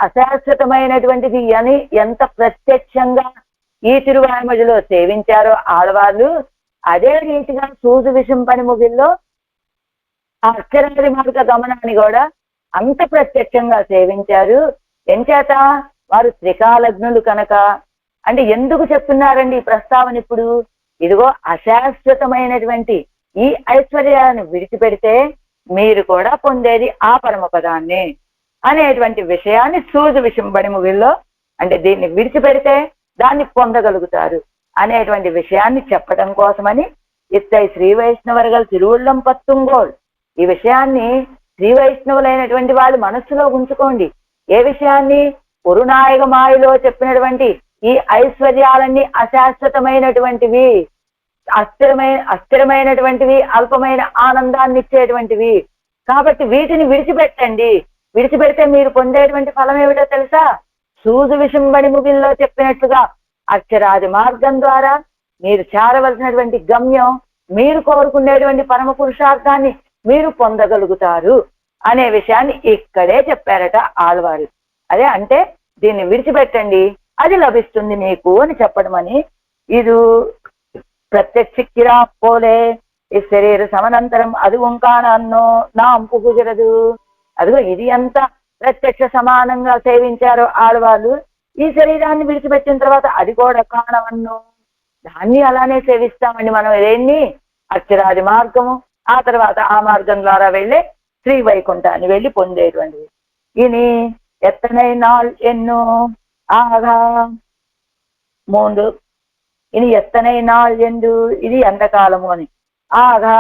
అశాశ్వతమైనటువంటిది అని ఎంత ప్రత్యక్షంగా ఈ తిరువాయమజలో సేవించారో ఆళ్వార్లు, అదే రీతిగా సూజు విషం పని ముగిల్లో ఆ అక్షరాది మార్గ గమనాన్ని కూడా అంత ప్రత్యక్షంగా సేవించారు. ఎంచేత? వారు త్రికాలజ్ఞులు కనుక. అంటే ఎందుకు చెప్తున్నారండి ఈ ప్రస్తావన ఇప్పుడు? ఇదిగో అశాశ్వతమైనటువంటి ఈ ఐశ్వర్యాన్ని విడిచిపెడితే మీరు కూడా పొందేది ఆ పరమపదాన్ని అనేటువంటి విషయాన్ని సూజు విషం బడిముగిల్లో, అంటే దీన్ని విడిచిపెడితే దాన్ని పొందగలుగుతారు అనేటువంటి విషయాన్ని చెప్పడం కోసమని ఇత్తై శ్రీ వైష్ణవర్గల్ తిరువుళ్ళం పత్తుంగోల్, ఈ విషయాన్ని శ్రీ వైష్ణవులైనటువంటి వాళ్ళు మనస్సులో ఉంచుకోండి. ఏ విషయాన్ని? గురునాయక మాయలో చెప్పినటువంటి ఈ ఐశ్వర్యాలన్నీ అశాశ్వతమైనటువంటివి, అస్థిరమైనటువంటివి, అల్పమైన ఆనందాన్ని ఇచ్చేటువంటివి. కాబట్టి వీటిని విడిచిపెట్టండి. విడిచిపెడితే మీరు పొందేటువంటి ఫలం ఏమిటో తెలుసా? సూజు విషంబడి ముగిల్లో చెప్పినట్లుగా అక్షరాది మార్గం ద్వారా మీరు చేరవలసినటువంటి గమ్యం, మీరు కోరుకునేటువంటి పరమ పురుషార్థాన్ని మీరు పొందగలుగుతారు అనే విషయాన్ని ఇక్కడే చెప్పారట ఆళ్వారు. అదే అంటే దీన్ని విడిచిపెట్టండి, అది లభిస్తుంది మీకు అని చెప్పడం. అని ఇది ప్రత్యక్షిక్కిరా పోలే ఈ శరీర సమనంతరం అది ఉంకాణన్నో నా అంపు కుదిరదు. అదిగో ఇది ఎంత ప్రత్యక్ష సమానంగా సేవించారో ఆళ్వాళ్ళు, ఈ శరీరాన్ని విడిచిపెట్టిన తర్వాత అది కూడా కాణవన్నో, దాన్ని అలానే సేవిస్తామండి మనం. ఏన్ని? అక్షరాది మార్గము, ఆ తర్వాత ఆ మార్గం ద్వారా వెళ్ళే శ్రీ వైకుంఠాన్ని వెళ్ళి పొందేటువంటిది. ఇని ఎత్తనై నాள் ఎన్నో ఆగా 3 ఇని ఎత్తనై నాள் ఎందు, ఇది ఎంతకాలము అని. ఆగా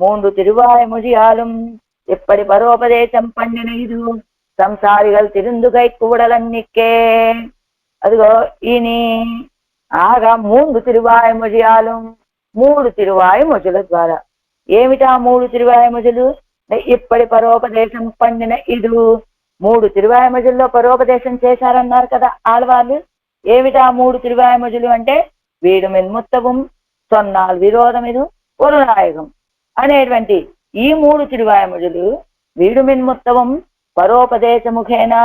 3 తిరువాయముజియాலும் ఇప్పటి పరోపదేశం పండిన ఇది సంసారిగల్ తిరుందుగై కూడలన్నిక్కే. అదిగో ఇని ఆగా 3 తిరువాయముజియాலும், 3 తిరువాయముజుల ద్వారా. ఏమిటా 3 తిరువాయముజులు? ఇప్పటి పరోపదేశం పండిన ఇది 3 తిరువాయముజుల్లో పరోపదేశం చేశారన్నారు కదా ఆళ్వార్లు. ఏమిటా 3 తిరువాయముజులు అంటే? వీడు మిన్ముత్తవం, సొన్నాల్ విరోధం ఇది ఒక నాయకం అనేటువంటి ఈ 3 తిరువాయముజులు వీడు మిన్ముత్తవం పరోపదేశముఖేన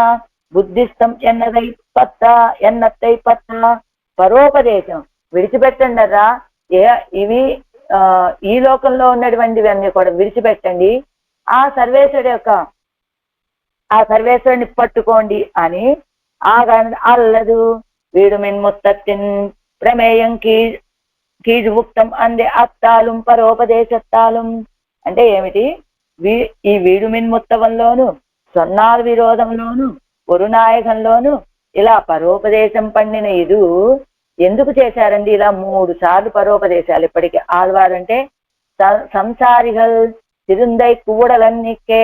బుద్ధిస్తం ఎన్నత్తై పత్త. పరోపదేశం విడిచిపెట్టండరా. ఇవి ఈ లోకంలో ఉన్నటువంటివన్నీ కూడా విడిచిపెట్టండి, ఆ సర్వేశ్వరుని పట్టుకోండి అని. అల్లదు వీడు మిన్ముత్తత్తిన్ ప్రమేయం కీజు ముక్తం అందే అత్తాலும் పరోపదేశత్తాலும். అంటే ఏమిటి? ఈ వీడు మిన్ముత్తవంలోను, సొన్నాల్ విరోధంలోను, గురునాయకంలోను ఇలా పరోపదేశం పండిన ఇది ఎందుకు చేశారండి? ఇలా 3 సార్లు పరోపదేశాలు ఇప్పటికి ఆళ్వారంటే సంసారిగల్ తిరుందై కూడలన్నికే.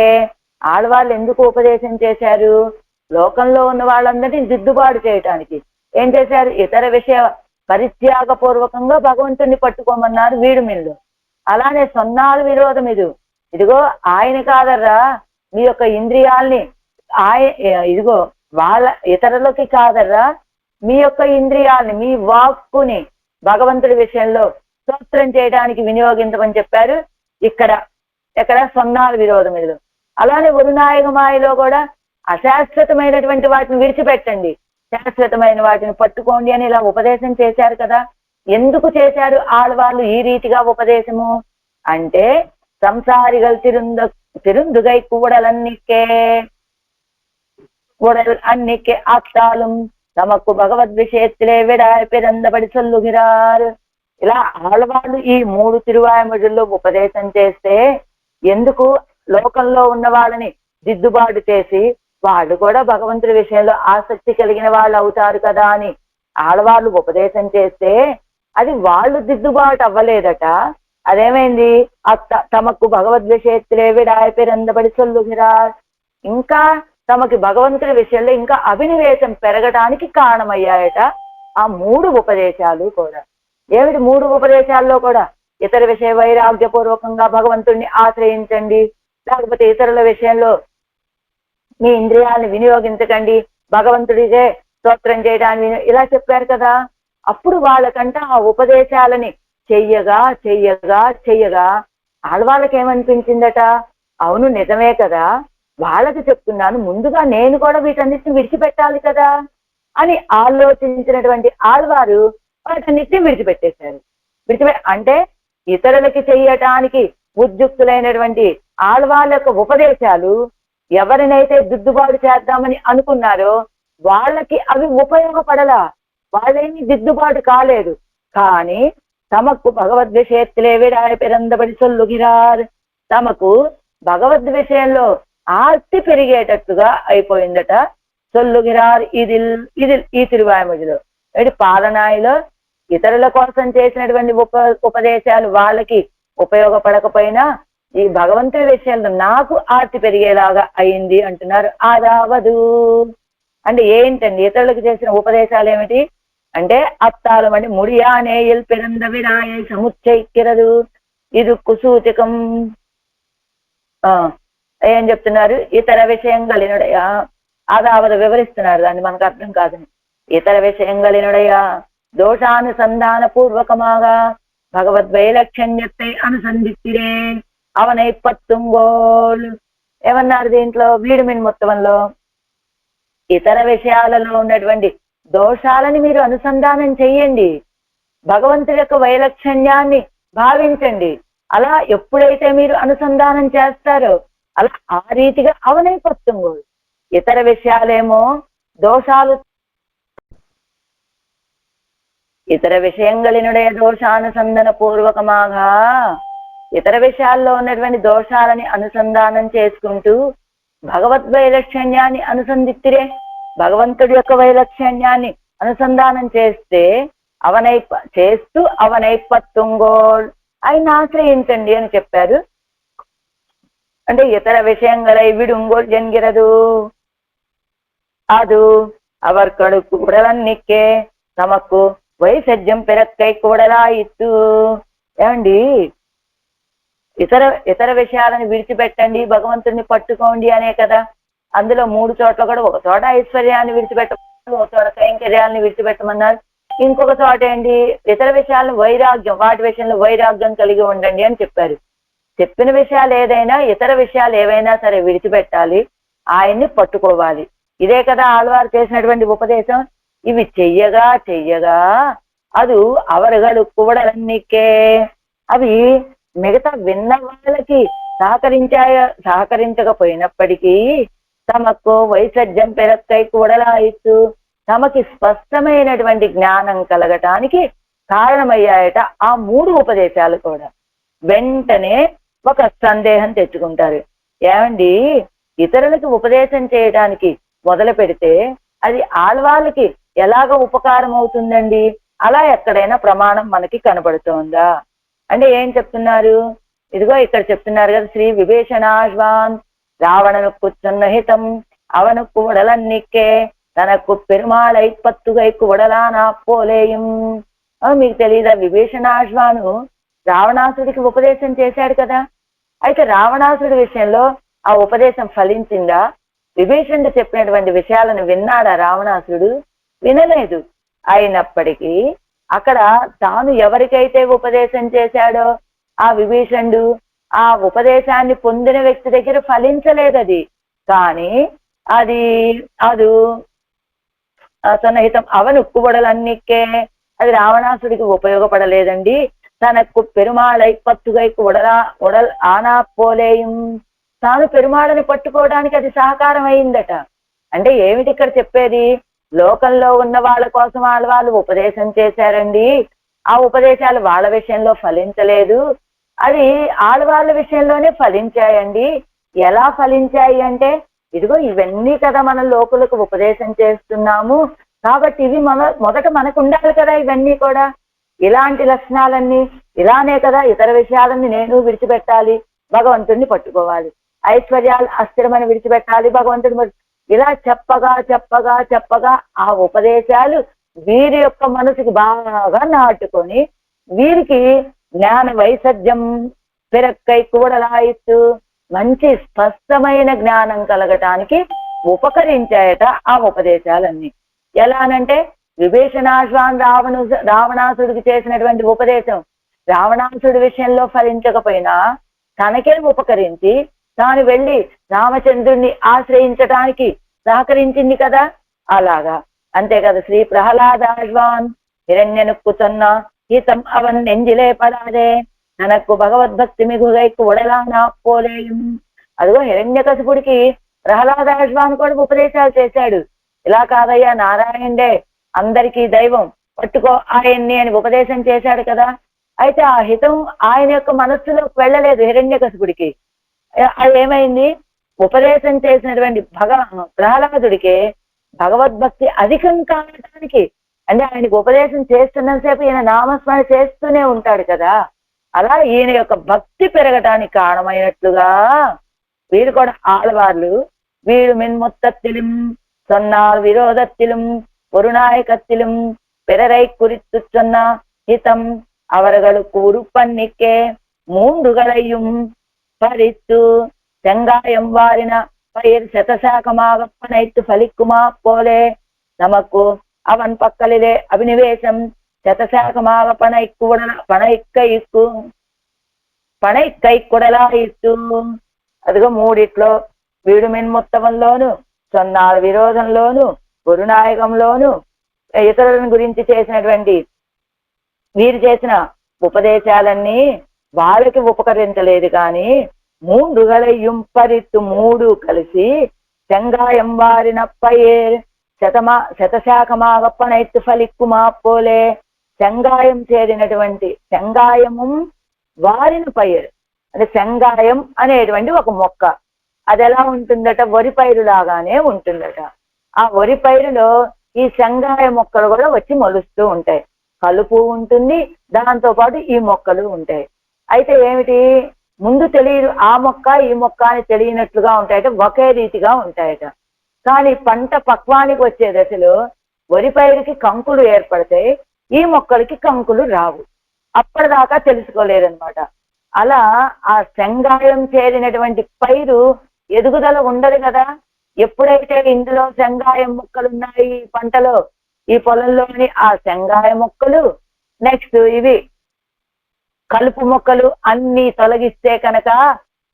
ఆళ్వాళ్ళు ఎందుకు ఉపదేశం చేశారు? లోకంలో ఉన్న వాళ్ళందరినీ దిద్దుబాటు చేయటానికి. ఏం చేశారు? ఇతర విషయ పరిత్యాగపూర్వకంగా భగవంతుణ్ణి పట్టుకోమన్నారు వీడుమిల్లు. అలానే సొన్నాలు విరోధం ఇదిగో ఆయన కాదర్రా మీ యొక్క ఇంద్రియాల్ని ఇదిగో వాళ్ళ ఇతరులకి కాదర్రా మీ యొక్క ఇంద్రియాల్ని మీ వాక్కుని భగవంతుడి విషయంలో స్తోత్రం చేయడానికి వినియోగించమని చెప్పారు. ఇక్కడ సొన్నాలు విరోధం అలానే వరునాయక మాయలో కూడా అశాశ్వతమైనటువంటి వాటిని విడిచిపెట్టండి, శాశ్వతమైన వాటిని పట్టుకోండి అని ఇలా ఉపదేశం చేశారు కదా. ఎందుకు చేశారు ఆళ్వాళ్ళు ఈ రీతిగా ఉపదేశము అంటే, సంసారిகள் திருந்துகை கூடல் அன்னிக்கே ஆத்தாலும் తమకు భగవద్ విషయத்திலே విడాయి పిరందబడి చొల్లుగిరారు. ఇలా ఆళ్వాళ్ళు ఈ 3 తిరువాయుమొழிల్లో ఉపదేశం చేస్తే ఎందుకు లోకంలో ఉన్న వాళ్ళని దిద్దుబాటు చేసి వాళ్ళు కూడా భగవంతుడి విషయంలో ఆసక్తి కలిగిన వాళ్ళు అవుతారు కదా అని ఆడవాళ్ళు ఉపదేశం చేస్తే అది వాళ్ళు దిద్దుబాటు అవ్వలేదట. అదేమైంది, తమకు భగవద్ విషయத்திலே విడాయి పిరందబడి చొల్లుగిరారు, ఇంకా తమకి భగవంతుడి విషయంలో ఇంకా అభినివేశం పెరగడానికి కారణమయ్యాయట ఆ 3 ఉపదేశాలు కూడా. ఏమిటి 3 ఉపదేశాల్లో కూడా? ఇతర విషయ వైరాగ్యపూర్వకంగా భగవంతుడిని ఆశ్రయించండి, లేకపోతే ఇతరుల విషయంలో మీ ఇంద్రియాలను వినియోగించకండి, భగవంతుడికే స్తోత్రం చేయడానికి ఇలా చెప్పారు కదా. అప్పుడు వాళ్ళకంట ఆ ఉపదేశాలని చెయ్యగా చెయ్యగా చెయ్యగా ఆడవాళ్ళకి ఏమనిపించిందట, అవును నిజమే కదా, వాళ్ళకి చెప్తున్నాను, ముందుగా నేను కూడా వీటన్నిటిని విడిచిపెట్టాలి కదా అని ఆలోచించినటువంటి ఆళ్వారు వాటన్నిటిని విడిచిపెట్టేశారు. అంటే ఇతరులకి చెయ్యటానికి ఉద్యుక్తులైనటువంటి ఆళ్వాళ్ళ యొక్క ఉపదేశాలు ఎవరినైతే దిద్దుబాటు చేద్దామని అనుకున్నారో వాళ్ళకి అవి ఉపయోగపడలా, వాళ్ళేమి దిద్దుబాటు కాలేదు. కానీ తమకు భగవద్ విషయத்திலே విడాయి పిరందబడి చొల్లుగిరారు, తమకు భగవద్ విషయంలో ఆర్తి పెరిగేటట్టుగా అయిపోయిందట. చొల్లుగిరారు ఇది ఈ తిరువాయుమొழிలో. పాలనాయిలో ఇతరుల కోసం చేసినటువంటి ఉపదేశాలు వాళ్ళకి ఉపయోగపడకపోయినా ఈ భగవంతుడి విషయంలో నాకు ఆర్తి పెరిగేలాగా అయింది అంటున్నారు. ఆదావదు అంటే ఏంటండి, ఇతరులకు చేసిన ఉపదేశాలు ఏమిటి అంటే, అత్తాలం అంటే ముడియానేయల్ పిరంద విడాయ సముచ్చైక్కిరదు ఇది కుసూచకం. ఏం చెప్తున్నారు, ఇతర విషయంగలినుడయ అదావదు వివరిస్తున్నారు, దాన్ని మనకు అర్థం కాదని. ఇతర విషయంగలినుడయ దోషానుసంధాన పూర్వకమాగా భగవద్వైలక్షణ్యத்தை అనుసంధిత్తిరే అవనై పత్తుంగోల్. ఏమన్నారు దీంట్లో వీడుమిన్ మొత్తంలో, ఇతర విషయాలలో ఉన్నటువంటి దోషాలని మీరు అనుసంధానం చెయ్యండి, భగవంతుడి యొక్క వైలక్షణ్యాన్ని భావించండి. అలా ఎప్పుడైతే మీరు అనుసంధానం చేస్తారో అలా ఆ రీతిగా అవనై పత్తుంగోల్. ఇతర విషయాలేమో దోషాలు, ఇతర విషయంగలినుడే దోషానుసంధాన పూర్వకమాగా ఇతర విషయాల్లో ఉన్నటువంటి దోషాలని అనుసంధానం చేసుకుంటూ భగవద్వైలక్షణ్యాన్ని అనుసంధిత్తిరే, భగవంతుడి యొక్క వైలక్షణ్యాన్ని అనుసంధానం చేస్తూ అవనైపత్తుంగోల్ ఆయన ఆశ్రయించండి అని చెప్పారు. అంటే ఇతర విషయంగలై విడుంగోల్ జన్గిరదు అది అవర్కడు కూడలన్నిక్కే తమకు వైసజ్యం పెరక్కై కూడలా ఇత్తు. ఏమండి, ఇతర విషయాలను విడిచిపెట్టండి, భగవంతుడిని పట్టుకోండి అనే కదా. అందులో 3 చోట్ల కూడా, ఒక చోట ఐశ్వర్యాన్ని విడిచిపెట్టమన్నారు, ఒక చోట కైంకర్యాలను విడిచిపెట్టమన్నారు, ఇంకొక చోట ఏంటి ఇతర విషయాలను వైరాగ్యం, వాటి విషయంలో వైరాగ్యం కలిగి ఉండండి అని చెప్పారు. చెప్పిన విషయాలు ఏదైనా, ఇతర విషయాలు ఏవైనా సరే విడిచిపెట్టాలి, ఆయన్ని పట్టుకోవాలి. ఇదే కదా ఆళ్వారు చేసినటువంటి ఉపదేశం. ఇవి చెయ్యగా చెయ్యగా అది అవరుగలు కూడలన్నికే అవి మిగతా విన్న వాళ్ళకి సహకరించకపోయినప్పటికీ తమకు వైసజ్యం పెరక్కై కూడలా ఇస్తూ తమకి స్పష్టమైనటువంటి జ్ఞానం కలగటానికి కారణమయ్యాయట ఆ 3 ఉపదేశాలు కూడా. వెంటనే ఒక సందేహం తెచ్చుకుంటారు, ఏమండి ఇతరులకు ఉపదేశం చేయడానికి మొదలు పెడితే అది ఆళ్వాళ్ళకి ఎలాగ ఉపకారం అవుతుందండి, అలా ఎక్కడైనా ప్రమాణం మనకి కనబడుతోందా అంటే ఏం చెప్తున్నారు, ఇదిగో ఇక్కడ చెప్తున్నారు కదా, శ్రీ విభీషణాశ్వాన్ రావణనుకు హితం అవనుకు ఉడలన్నిక్కే తనకు పెరుమాళై పత్తుగైకు ఉడలానా పోలేయం. మీకు తెలియదా, విభీషణాశ్వాను రావణాసుడికి ఉపదేశం చేశాడు కదా. అయితే రావణాసుడి విషయంలో ఆ ఉపదేశం ఫలించిందా? విభీషణుడు చెప్పినటువంటి విషయాలను విన్నాడా రావణాసుడు? వినలేదు. అయినప్పటికీ అక్కడ తాను ఎవరికైతే ఉపదేశం చేశాడో ఆ విభీషణుడు ఆ ఉపదేశాన్ని పొందిన వ్యక్తి దగ్గర ఫలించలేదు అది. కానీ అది అది సన్నిహితం అవన్ ఉక్కుబడలన్నికే అది రావణాసుడికి ఉపయోగపడలేదండి. తనకు పెరుమాళై పత్తుగైకు ఉడల్ ఆనా పోలేయం, తాను పెరుమాళని పట్టుకోవడానికి అది సహకారం అయిందట. అంటే ఏమిటి ఇక్కడ చెప్పేది? లోకంలో ఉన్న వాళ్ళ కోసం వాళ్ళు ఉపదేశం చేశారండి, ఆ ఉపదేశాలు వాళ్ళ విషయంలో ఫలించలేదు, అది ఆడవాళ్ళ విషయంలోనే ఫలించాయండి. ఎలా ఫలించాయి అంటే, ఇదిగో ఇవన్నీ కదా మనం లోకులకు ఉపదేశం చేస్తున్నాము, కాబట్టి ఇవి మొదట మనకు ఉండాలి కదా. ఇవన్నీ కూడా ఇలాంటి లక్షణాలన్నీ, ఇలానే కదా ఇతర విషయాలన్నీ నేను విడిచిపెట్టాలి, భగవంతుడిని పట్టుకోవాలి, ఐశ్వర్యాలు అస్థిరమని విడిచిపెట్టాలి, భగవంతుడిని ఇలా చెప్పగా చెప్పగా చెప్పగా ఆ ఉపదేశాలు వీరి యొక్క మనసుకి బాగా నాటుకొని వీరికి జ్ఞాన వైసర్జ్యం పిరక్కై కూడలాయిస్తూ మంచి స్పష్టమైన జ్ఞానం కలగటానికి ఉపకరించాయట ఆ ఉపదేశాలన్నీ. ఎలానంటే విభీషణాశ్వాన్ రావణాసుడికి చేసినటువంటి ఉపదేశం రావణాసుడి విషయంలో ఫలించకపోయినా తనకే ఉపకరించి తాను వెళ్ళి రామచంద్రుణ్ణి ఆశ్రయించటానికి సహకరించింది కదా. అలాగా అంతే కదా. శ్రీ ప్రహ్లాదాశ్వాన్ హిరణ్యనుక్కుతున్న హితం అవన్ నెంజిలే పడాదే తనకు భగవద్భక్తి మిగుగైకు ఉడలానా పోలేయం. అదిగో హిరణ్యకశిపుడికి ప్రహ్లాదాశ్వాన్ కూడా ఉపదేశాలు చేశాడు. ఇలా కాదయ్యా, నారాయణుడే అందరికీ దైవం, పట్టుకో ఆయన్ని అని ఉపదేశం చేశాడు కదా. అయితే ఆ హితం ఆయన యొక్క మనస్సులోకి వెళ్ళలేదు హిరణ్యకశిపుడికి. అది ఏమైంది? ఉపదేశం చేసినటువంటి ప్రహ్లాదుడికి భగవద్భక్తి అధికం కావటానికి, అంటే ఆయనకి ఉపదేశం చేస్తున్నంతసేపు ఈయన నామస్మరణ చేస్తూనే ఉంటాడు కదా, అలా ఈయన యొక్క భక్తి పెరగటానికి కారణమైనట్లుగా వీరు కూడా ఆడవాళ్ళు వీడు మిన్ముత్తత్తిలిం సొన్నాల్ విరోధత్తిలిం ఒరునాయకత్తిలిం பிறரை குறித்து சொன்ன ஹிதம் அவர்களுக்கு உறுப்பன்னிக்கே மூன்றுகளையும் பறித்து செங்காயம் வாரின பயிர் சதசாகமாக பனைத்து பலிக்குமா போலே நமக்கு அவன் பக்கலிலே அபினிவேசம் శతశాఖమాగ పణైక్కై కుడలాయిస్తూ. అదిగో మూడిట్లో వీడు మిన్ముత్తవంలోను, సొన్నాల విరోధంలోను, గురునాయకంలోను ఇతరులను గురించి చేసినటువంటి వీరు చేసిన ఉపదేశాలన్నీ వాళ్ళకి ఉపకరించలేదు. కానీ మూడుగలయ్యం పరిత్తు మూడు కలిసి చెంగాయం వారిన పైర్ శతశాఖమాగ పణైత్తు ఫలిక్కుమా పోలే, చెంగాయం చేరినటువంటి చెంగాయము వారిన పైరు అంటే చెంగాయం అనేటువంటి ఒక మొక్క, అది ఎలా ఉంటుందట? వరి పైరు లాగానే ఉంటుందట. ఆ వరి పైరులో ఈ చెంగాయ మొక్కలు కూడా వచ్చి మొలుస్తూ ఉంటాయి, కలుపు ఉంటుంది, దాంతో పాటు ఈ మొక్కలు ఉంటాయి. అయితే ఏమిటి, ముందు తెలియదు ఆ మొక్క ఈ మొక్క అని తెలియనట్లుగా ఉంటాయట, ఒకే రీతిగా ఉంటాయట. కానీ పంట పక్వానికి వచ్చే దశలో వరి పైరుకి కంకులు ఏర్పడతాయి, ఈ మొక్కలకి కంకులు రావు, అప్పటిదాకా తెలుసుకోలేదన్నమాట. అలా ఆ చెంగాయం చేరినటువంటి పైరు ఎదుగుదల ఉండదు కదా. ఎప్పుడైతే ఇందులో చెంగాయం మొక్కలు ఉన్నాయి ఈ పంటలో, ఈ పొలంలోని ఆ చెంగాయ మొక్కలు, నెక్స్ట్ ఇవి కలుపు మొక్కలు అన్ని తొలగిస్తే కనుక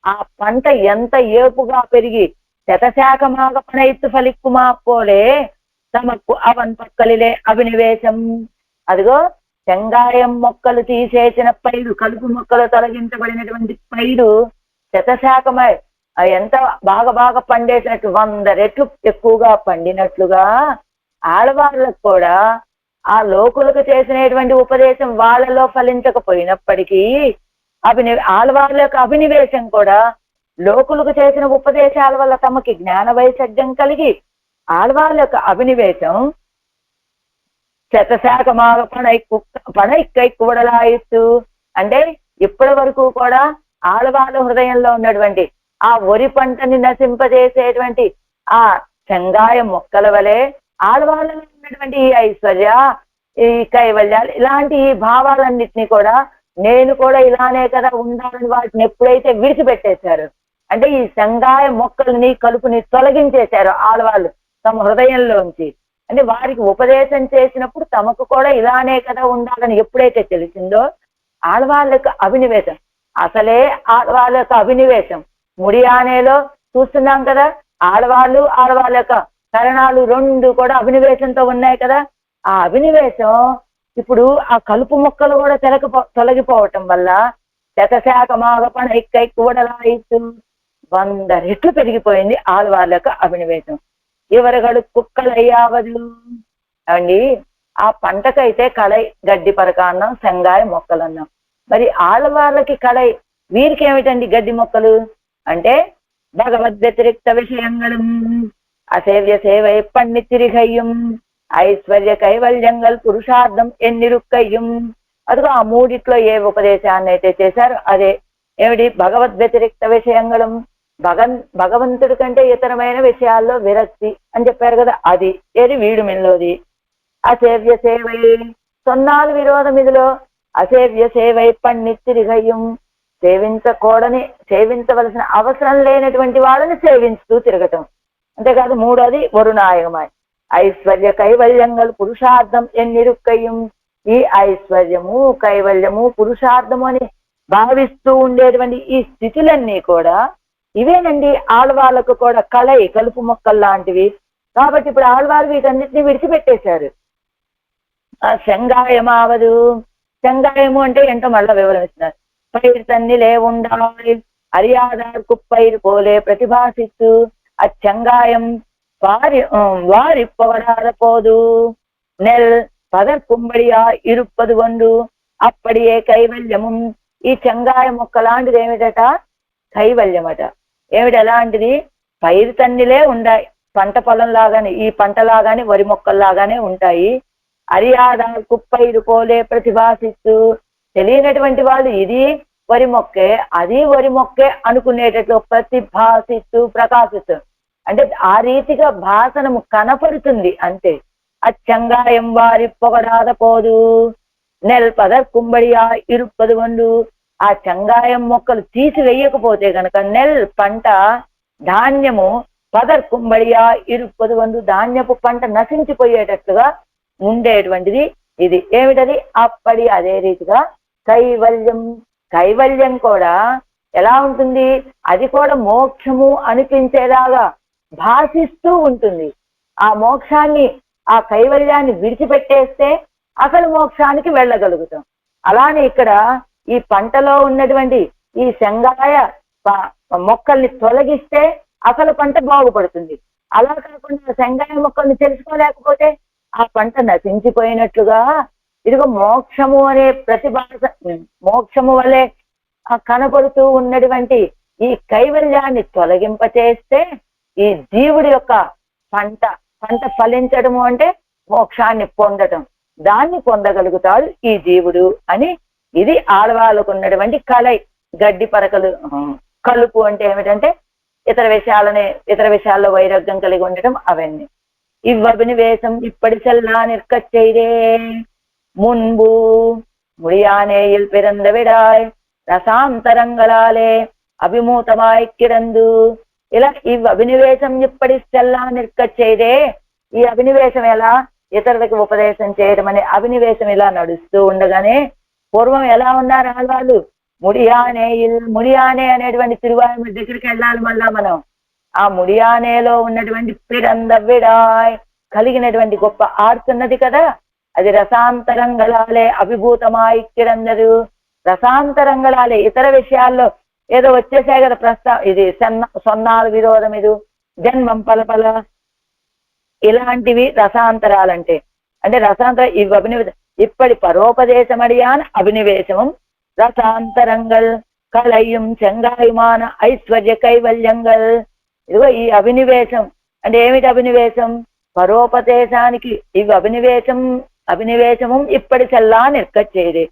ఆ పంట ఎంత ఏపుగా పెరిగి శతశాఖమాగ పణైత్తు ఫలిక్కుమా పోలే తమకు అవన్ పక్కలిలే అభినివేశం. అదిగో చెంగాయం మొక్కలు తీసేసిన పైరు, కలుపు మొక్కలు తొలగించబడినటువంటి పైరు శతశాఖమై ఎంత బాగా పండేసినట్టు 100 రెట్లు ఎక్కువగా పండినట్లుగా ఆడవాళ్ళకు కూడా ఆ లోకులకు చేసినటువంటి ఉపదేశం వాళ్ళలో ఫలించకపోయినప్పటికీ ఆడవాళ్ళ యొక్క అభినివేశం కూడా లోకులకు చేసిన ఉపదేశాల వల్ల తమకి జ్ఞాన వైసర్జ్యం కలిగి ఆడవాళ్ళ యొక్క అభినివేశం శతశాఖమాగ పణైక్కై కూడలాయిస్తూ, అంటే ఇప్పటి వరకు కూడా ఆడవాళ్ళ హృదయంలో ఉన్నటువంటి ఆ వరి పంటని నశింపజేసేటువంటి ఆ చెంగాయ మొక్కల వలె ఆడవాళ్ళలో ఉన్నటువంటి ఈ ఐశ్వర్య ఈ కైవల్యాలు ఇలాంటి ఈ భావాలన్నిటినీ కూడా నేను కూడా ఇలానే కదా ఉండాలని వాటిని ఎప్పుడైతే విడిచిపెట్టేశారు, అంటే ఈ సంగాయ మొక్కల్ని కలుపుని తొలగించేశారు ఆడవాళ్ళు తమ హృదయంలోంచి. అంటే వారికి ఉపదేశం చేసినప్పుడు తమకు కూడా ఇలానే కదా ఉండాలని ఎప్పుడైతే తెలిసిందో ఆడవాళ్ళకు అభినివేశం, అసలే ఆడవాళ్ళ యొక్క అభినివేశం ముడియానేలో చూస్తున్నాం కదా. ఆడవాళ్ళ యొక్క కరణాలు రెండు కూడా అభినివేశంతో ఉన్నాయి కదా. ఆ అభినివేశం ఇప్పుడు ఆ కలుపు మొక్కలు కూడా తొలగిపోవటం వల్ల శతశాఖమాగపణ కూడలాయితు 100 రెట్లు పెరిగిపోయింది ఆడవాళ్ళ యొక్క అభినివేశం. ఎవరుగడు కుక్కలయ్యావదు అండి. ఆ పంటకైతే కళై గడ్డి పరకాన్నం, సంగాయ మొక్కలు అన్నాం. మరి ఆడవాళ్ళకి కళై, వీరికి ఏమిటండి గడ్డి మొక్కలు అంటే భగవద్ వ్యతిరిక్త విషయంగళం అసేవ్య సేవై పన్నితిరిగయ్యం ఐశ్వర్య కైవల్యంగల్ పురుషార్థం ఎన్నిరుక్కయ్యం. అదిగో ఆ మూడిట్లో ఏ ఉపదేశాన్ని అయితే చేశారో అదే ఏమిటి భగవద్ వ్యతిరిక్త విషయంగళం, భగవంతుడి కంటే ఇతరమైన విషయాల్లో విరక్తి అని చెప్పారు కదా, అది ఏది వీడుమిల్లోది. అసేవ్య సేవై సొన్నాలు విరోధం ఇదిలో అసేవ్య సేవై పన్నితిరిగయ్యం, సేవించవలసిన అవసరం లేనటువంటి వాళ్ళని సేవించుతూ తిరగటం. అంతేకాదు మూడోది వరుణాయగమాయ్ ఐశ్వర్య కైవల్యంగల్ పురుషార్థం ఎన్నిరుక్కయ్యం. ఈ ఐశ్వర్యము కైవల్యము పురుషార్థము అని భావిస్తూ ఉండేటువంటి ఈ స్థితులన్నీ కూడా ఇవేనండి ఆడవాళ్ళకు కూడా కలుపు మొక్కలు లాంటివి. కాబట్టి ఇప్పుడు ఆడవాళ్ళు వీటన్నిటిని విడిచిపెట్టేశారు. ఆ శంగాయమావదు, శంగాయము అంటే ఏంటో మళ్ళా వివరిస్తున్నారు. పైరు తన్నిలే ఉండాలి అరియాదార్ కుప్పైరు పోలే ప్రతిభాసిస్తూ అచ్చంగాయం వారిప్పవడారపోదు నెల్ పదర్కుంబడియా ఇరుప్పదు వండు అప్పడియే కైవల్యము. ఈ చెంగాయ మొక్క లాంటిది ఏమిటట కైవల్యమట. ఏమిటి ఎలాంటిది? పైరు తన్నిలే ఉంటాయి, పంట పొలం లాగానే ఈ పంటలాగానే వరి మొక్కల్లాగానే ఉంటాయి. అరియాదా కుప్పైరు పోలే ప్రతిభాసిస్తూ తెలియనటువంటి వాళ్ళు ఇది వరి మొక్కే అది వరి మొక్కే అనుకునేటట్లు ప్రతిభాసిస్తూ ప్రకాశిస్తూ, అంటే ఆ రీతిగా భాసనము కనపడుతుంది అంతే. అచ్చంగాయం వారి పొగడాదపోదు నెల్ పదర్కుంబడియా ఇరుప్పదు వండు. ఆ చంగాయం మొక్కలు తీసివేయకపోతే కనుక నెల్ పంట ధాన్యము పదర్కుంబడియా ఇరుప్పదు వండు ధాన్యపు పంట నశించిపోయేటట్లుగా ఉండేటువంటిది ఇది. ఏమిటది? అప్పటి అదే రీతిగా కైవల్యం కూడా ఎలా ఉంటుంది? అది కూడా మోక్షము అనిపించేలాగా భాషిస్తూ ఉంటుంది. ఆ మోక్షాన్ని ఆ కైవల్యాన్ని విడిచిపెట్టేస్తే అసలు మోక్షానికి వెళ్ళగలుగుతాం. అలానే ఇక్కడ ఈ పంటలో ఉన్నటువంటి ఈ శంగాయ మొక్కల్ని తొలగిస్తే అసలు పంట బాగుపడుతుంది. అలా కాకుండా శంగాయ మొక్కల్ని తెలుసుకోలేకపోతే ఆ పంట నశించిపోయినట్లుగా ఇదిగో మోక్షము అనే ప్రతిభాస మోక్షము వలె కనపడుతూ ఉన్నటువంటి ఈ కైవల్యాన్ని తొలగింపచేస్తే ఈ జీవుడి యొక్క పంట ఫలించడము అంటే మోక్షాన్ని పొందటం, దాన్ని పొందగలుగుతాడు ఈ జీవుడు అని. ఇది ఆడవాళ్ళకు ఉన్నటువంటి గడ్డి పరకలు. కలుపు అంటే ఏమిటంటే ఇతర విషయాల్లో వైరాగ్యం కలిగి ఉండటం అవన్నీ. ఇవ్వభినివేశం ఇప్పటి సెల్లా నిற்கச்செய்தே முன்பு முடியானேயில் பிறந்த விடாய் రసాంతరంగళాలే అభిమూతమాయ్ కిడందు. ఇలా ఈ అభినివేశం ఇప్పటి సెల్లా నిற்கச்செய்தே, ఈ అభినివేశం ఎలా ఇతరులకు ఉపదేశం చేయడం అనే అభినివేశం ఇలా నడుస్తూ ఉండగానే పూర్వం ఎలా ఉన్నారు ఆడవాళ్ళు? ముడియానే అనేటువంటి తిరువాయూరు దగ్గరికి వెళ్ళాలి. మళ్ళా మనం ఆ ముడియానేలో ఉన్నటువంటి పిరందవిడాయ్ కలిగినటువంటి గొప్ప ఆర్తున్నది కదా, అది రసాంతరంగళాలే అభిభూతమాయ్ కిరందరు. రసాంతరంగళాలే ఇతర విషయాల్లో ఏదో వచ్చేసాయి కదా ఇది సొన్నాలు విరోధం, ఇది జన్మం పలపల ఇలాంటివి రసాంతరాలంటే. అంటే రసాంతర ఇవి అభినివేశం ఇప్పటి పరోపదేశమడియాన్ అభినివేశం రసాంతరంగల్ కలయ్యం చెంగాయుమాన ఐశ్వర్య కైవల్యంగల్. ఇదిగో ఈ అభినివేశం అంటే ఏమిటి? అభినివేశం పరోపదేశానికి ఇవి అభినివేశము ఇప్పటి చెల్లా నిற்கச்செய்தே.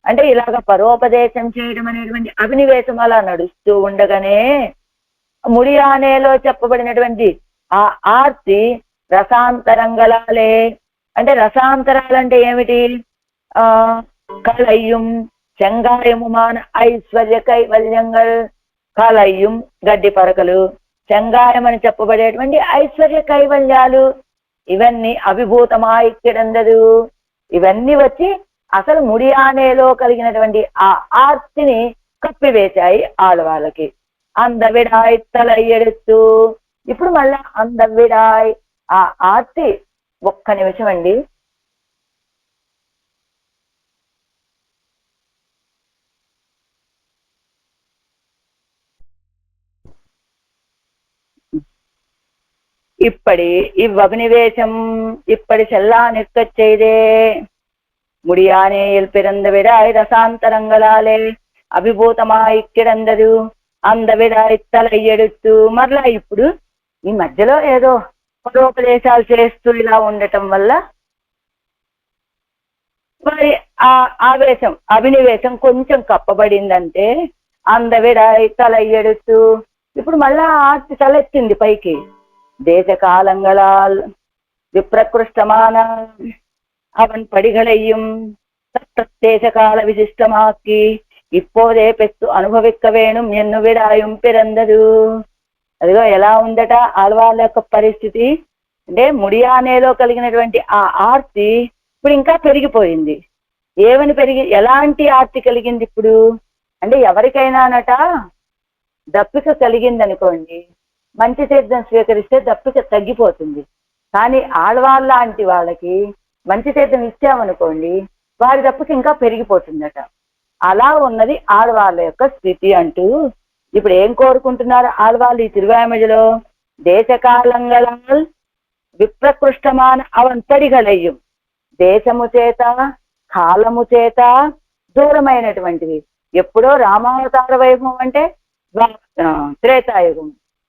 అంటే ఇలాగ పరోపదేశం చేయడం అనేటువంటి అభినివేశం అలా నడుస్తూ ఉండగానే ముడియానేలో చెప్పబడినటువంటి ఆ ఆర్తి రసాంతరంగళాలే అంటే రసాంతరాలు అంటే ఏమిటి? కలయ్యం చెంగాయముమాన ఐశ్వర్య కైవల్యంగల్. కలయ్యం గడ్డి పరకలు, చెంగాయం అని చెప్పబడేటువంటి ఐశ్వర్య కైవల్యాలు, ఇవన్నీ అభిభూతమాయిక్యడందరు. ఇవన్నీ వచ్చి అసలు ముడియానేలో కలిగినటువంటి ఆ ఆర్తిని కప్పివేశాయి ఆడవాళ్ళకి. అందవిడాయ్ తల ఎడుతూ. ఇప్పుడు మళ్ళా అందవిడాయ్ ఆ ఆర్తి. ఒక్క నిమిషం అండి. இப்படி இவ்வபினிவேசம் இப்படி செல்லா நிற்கச் செய்தே முடியானேயில் பிறந்த விடாய் ரசாந்தரங்களாலே అభిభూతమాయి కిడందరు. అందవిడాయి తల ఎడుతూ. మరలా ఇప్పుడు ఈ మధ్యలో ఏదో పరోపదేశాలు చేస్తూ ఇలా ఉండటం వల్ల మరి ఆ ఆవేశం అభినివేశం కొంచెం కప్పబడిందంటే అందవిడాయి తల ఎడుతూ. ఇప్పుడు మళ్ళా ఆర్తి తలెత్తింది పైకి. தேசகாலங்களால் விப்ரகிருஷ்டமான அவன் படிகளையும் தேசகால விசிஷ்டமாக்கி இப்போదే పెత్తు అనుభవిక్క వేణుం ఎన్నువిడాయం పిరందరు. అదిగో ఎలా ఉందట ఆళ్వాళ్ళ యొక్క పరిస్థితి. అంటే ముడియానేలో కలిగినటువంటి ఆ ఆర్తి ఇప్పుడు ఇంకా పెరిగిపోయింది. ఏమని ఎలాంటి ఆర్తి కలిగింది ఇప్పుడు అంటే ఎవరికైనానట దప్పిక కలిగిందనుకోండి, మంచి తీర్థం స్వీకరిస్తే దప్పిక తగ్గిపోతుంది. కానీ ఆడవాళ్ళ లాంటి వాళ్ళకి మంచి తీర్థం ఇచ్చామనుకోండి, వారి దప్పిక ఇంకా పెరిగిపోతుందట. అలా ఉన్నది ఆడవాళ్ళ యొక్క స్థితి అంటూ ఇప్పుడు ఏం కోరుకుంటున్నారు ఆడవాళ్ళు ఈ తిరువాయిమొழிలో? దేశకాలంగళాల్ విప్రకృష్టమాన అవంతడిగలయ్యం. దేశము చేత కాలము చేత దూరమైనటువంటివి. ఎప్పుడో రామావతార వైభవం అంటే త్రేతాయుగం,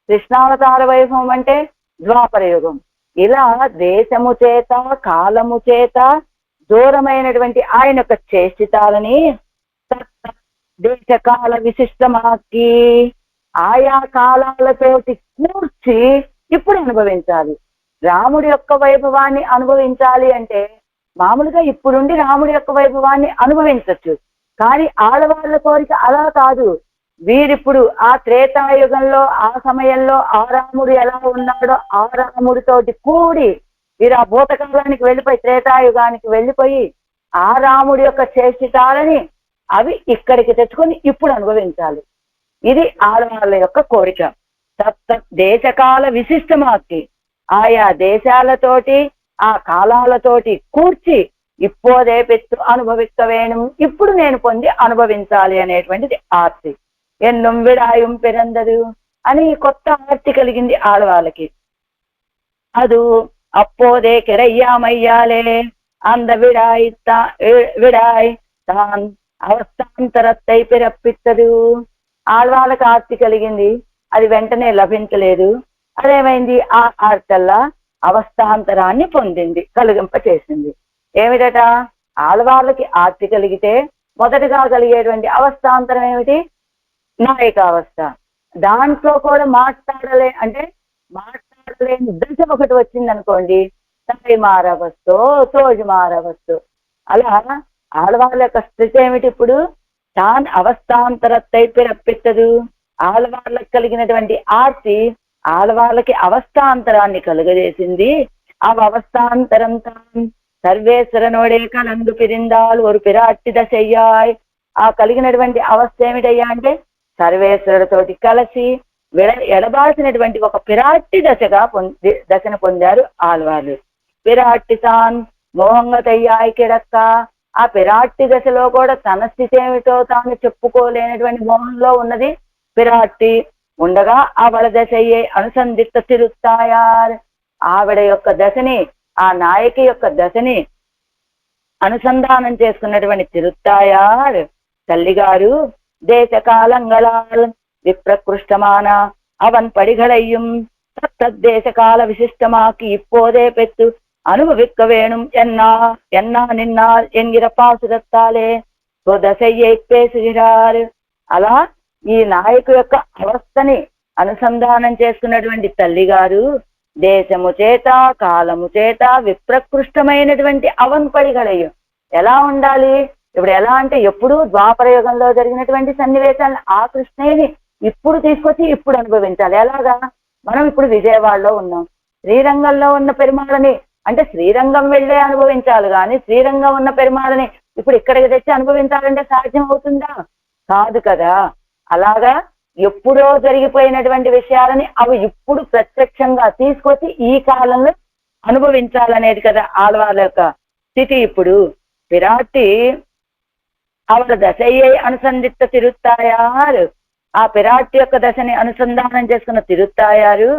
కృష్ణావతార వైభవం అంటే ద్వాపర యుగం. ఇలా దేశము చేత కాలము చేత దూరమైనటువంటి ఆయన యొక్క చేష్టితాలని దేశకాల విశిష్టమాకి ఆయా కాలాలతోటి కూర్చి ఇప్పుడు అనుభవించాలి. రాముడి యొక్క వైభవాన్ని అనుభవించాలి అంటే మామూలుగా ఇప్పుడుండి రాముడి యొక్క వైభవాన్ని అనుభవించవచ్చు. కానీ ఆడవాళ్ళ కోరిక అలా కాదు. వీరిప్పుడు ఆ త్రేతాయుగంలో ఆ సమయంలో ఆ రాముడు ఎలా ఉన్నాడో ఆ రాముడితోటి కూడి వీరు ఆ భూతకాలానికి వెళ్ళిపోయి త్రేతాయుగానికి వెళ్ళిపోయి ఆ రాముడి యొక్క చేష్టితాలని అవి ఇక్కడికి తెచ్చుకొని ఇప్పుడు అనుభవించాలి. ఇది ఆడవాళ్ళ యొక్క కోరిక. దేశకాల విశిష్టమాకి ఆయా దేశాలతోటి ఆ కాలాలతోటి కూర్చి ఇప్పోదే పెత్తు అనుభవిక్క వేణం, ఇప్పుడు నేను పొంది అనుభవించాలి అనేటువంటిది ఆర్తి. ఎన్నుం విడాయం పిరందరు అని కొత్త ఆర్తి కలిగింది ఆడవాళ్ళకి. అది అప్పోదే కిరయ్యామయ్యాలే అంద విడాయ్ తాన్ అవస్థాంతరత్తై పిరప్పిత్తదు. ఆడవాళ్ళకి ఆర్తి కలిగింది, అది వెంటనే లభించలేదు. అదేమైంది? ఆ ఆర్తల్లా అవస్థాంతరాన్ని పొందింది, కలిగింపచేసింది. ఏమిటట? ఆడవాళ్ళకి ఆర్తి కలిగితే మొదటగా కలిగేటువంటి అవస్థాంతరం ఏమిటి? నాయకావస్థ. దాంట్లో కూడా మాట్లాడలేని దశ ఒకటి వచ్చింది అనుకోండి, తాయి మారవస్తో తోజు మారవస్తో. అలా ఆడవాళ్ళ యొక్క స్థితి ఏమిటి? ఇప్పుడు తాన్ అవస్థాంతరత్తై పిరప్పిత్తదు. ఆడవాళ్ళకి కలిగినటువంటి ఆర్తి ఆడవాళ్ళకి అవస్థాంతరాన్ని కలుగజేసింది. ఆ అవస్థాంతరం తాన్ సర్వేశ్వరనోడే కలందు పిరిందాలు ఒక పిరాట్టి దశయ్యాయ్. ఆ కలిగినటువంటి అవస్థ ఏమిటయ్యా అంటే సర్వేశ్వరుడితోటి కలిసి ఎడబాల్సినటువంటి ఒక పిరాట్టి దశను పొందారు ఆళ్వాళ్ళు. పిరాట్టి తాన్ మోహంగతయ్యాయ్ కిడక్క. ఆ పిరాట్టి దశలో కూడా తన స్థితి ఏమిటో తాను చెప్పుకోలేనటువంటి మోహంలో ఉన్నది పిరాట్టి ఉండగా ఆవిడ దశయ్యే అనుసంధిత తిరుస్తాయార్. ఆవిడ యొక్క దశని, ఆ నాయకి యొక్క దశని అనుసంధానం చేసుకున్నటువంటి తిరుత్తాయార్ తల్లిగారు దేశకాలంగళాల్ విప్రకృష్టమాన అవన్ పడిగళయ్యం తద్దేశకాల విశిష్టమాకి இப்போதே பெத்து అనుభవిక్క వేణుం ఎన్నా నిన్నాల్ ఎంగిర పాసురత్తాలే దశయ్యే పేసుగిరారు. అలా ఈ నాయకు యొక్క అవస్థని అనుసంధానం చేసుకున్నటువంటి తల్లిగారు దేశము చేత కాలము చేత విప్రకృష్టమైనటువంటి అవన్పడిగలయ్యం. ఎలా ఉండాలి ఇప్పుడు? ఎలా అంటే ఎప్పుడు ద్వాపర యుగంలో జరిగినటువంటి సన్నివేశాలను ఆ కృష్ణయ్యని ఇప్పుడు తీసుకొచ్చి ఇప్పుడు అనుభవించాలి. ఎలాగా? మనం ఇప్పుడు విజయవాడలో ఉన్నాం, శ్రీరంగంలో ఉన్న పెరుమాళని అంటే శ్రీరంగం వెళ్ళే అనుభవించాలి, కానీ శ్రీరంగం ఉన్న పెరుమాళని ఇప్పుడు ఇక్కడికి తెచ్చి అనుభవించాలంటే సాధ్యం అవుతుందా? కాదు కదా. అలాగా ఎప్పుడో జరిగిపోయినటువంటి విషయాలని అవి ఇప్పుడు ప్రత్యక్షంగా తీసుకొచ్చి ఈ కాలంలో అనుభవించాలనేది కదా ఆళ్వార్ల యొక్క స్థితి. ఇప్పుడు పిరాటి అవల దశయ్యే అనుసంధిత తిరుత్తాయారు, ఆ పిరాటి యొక్క దశని అనుసంధానం చేసుకున్న తిరుత్తాయారు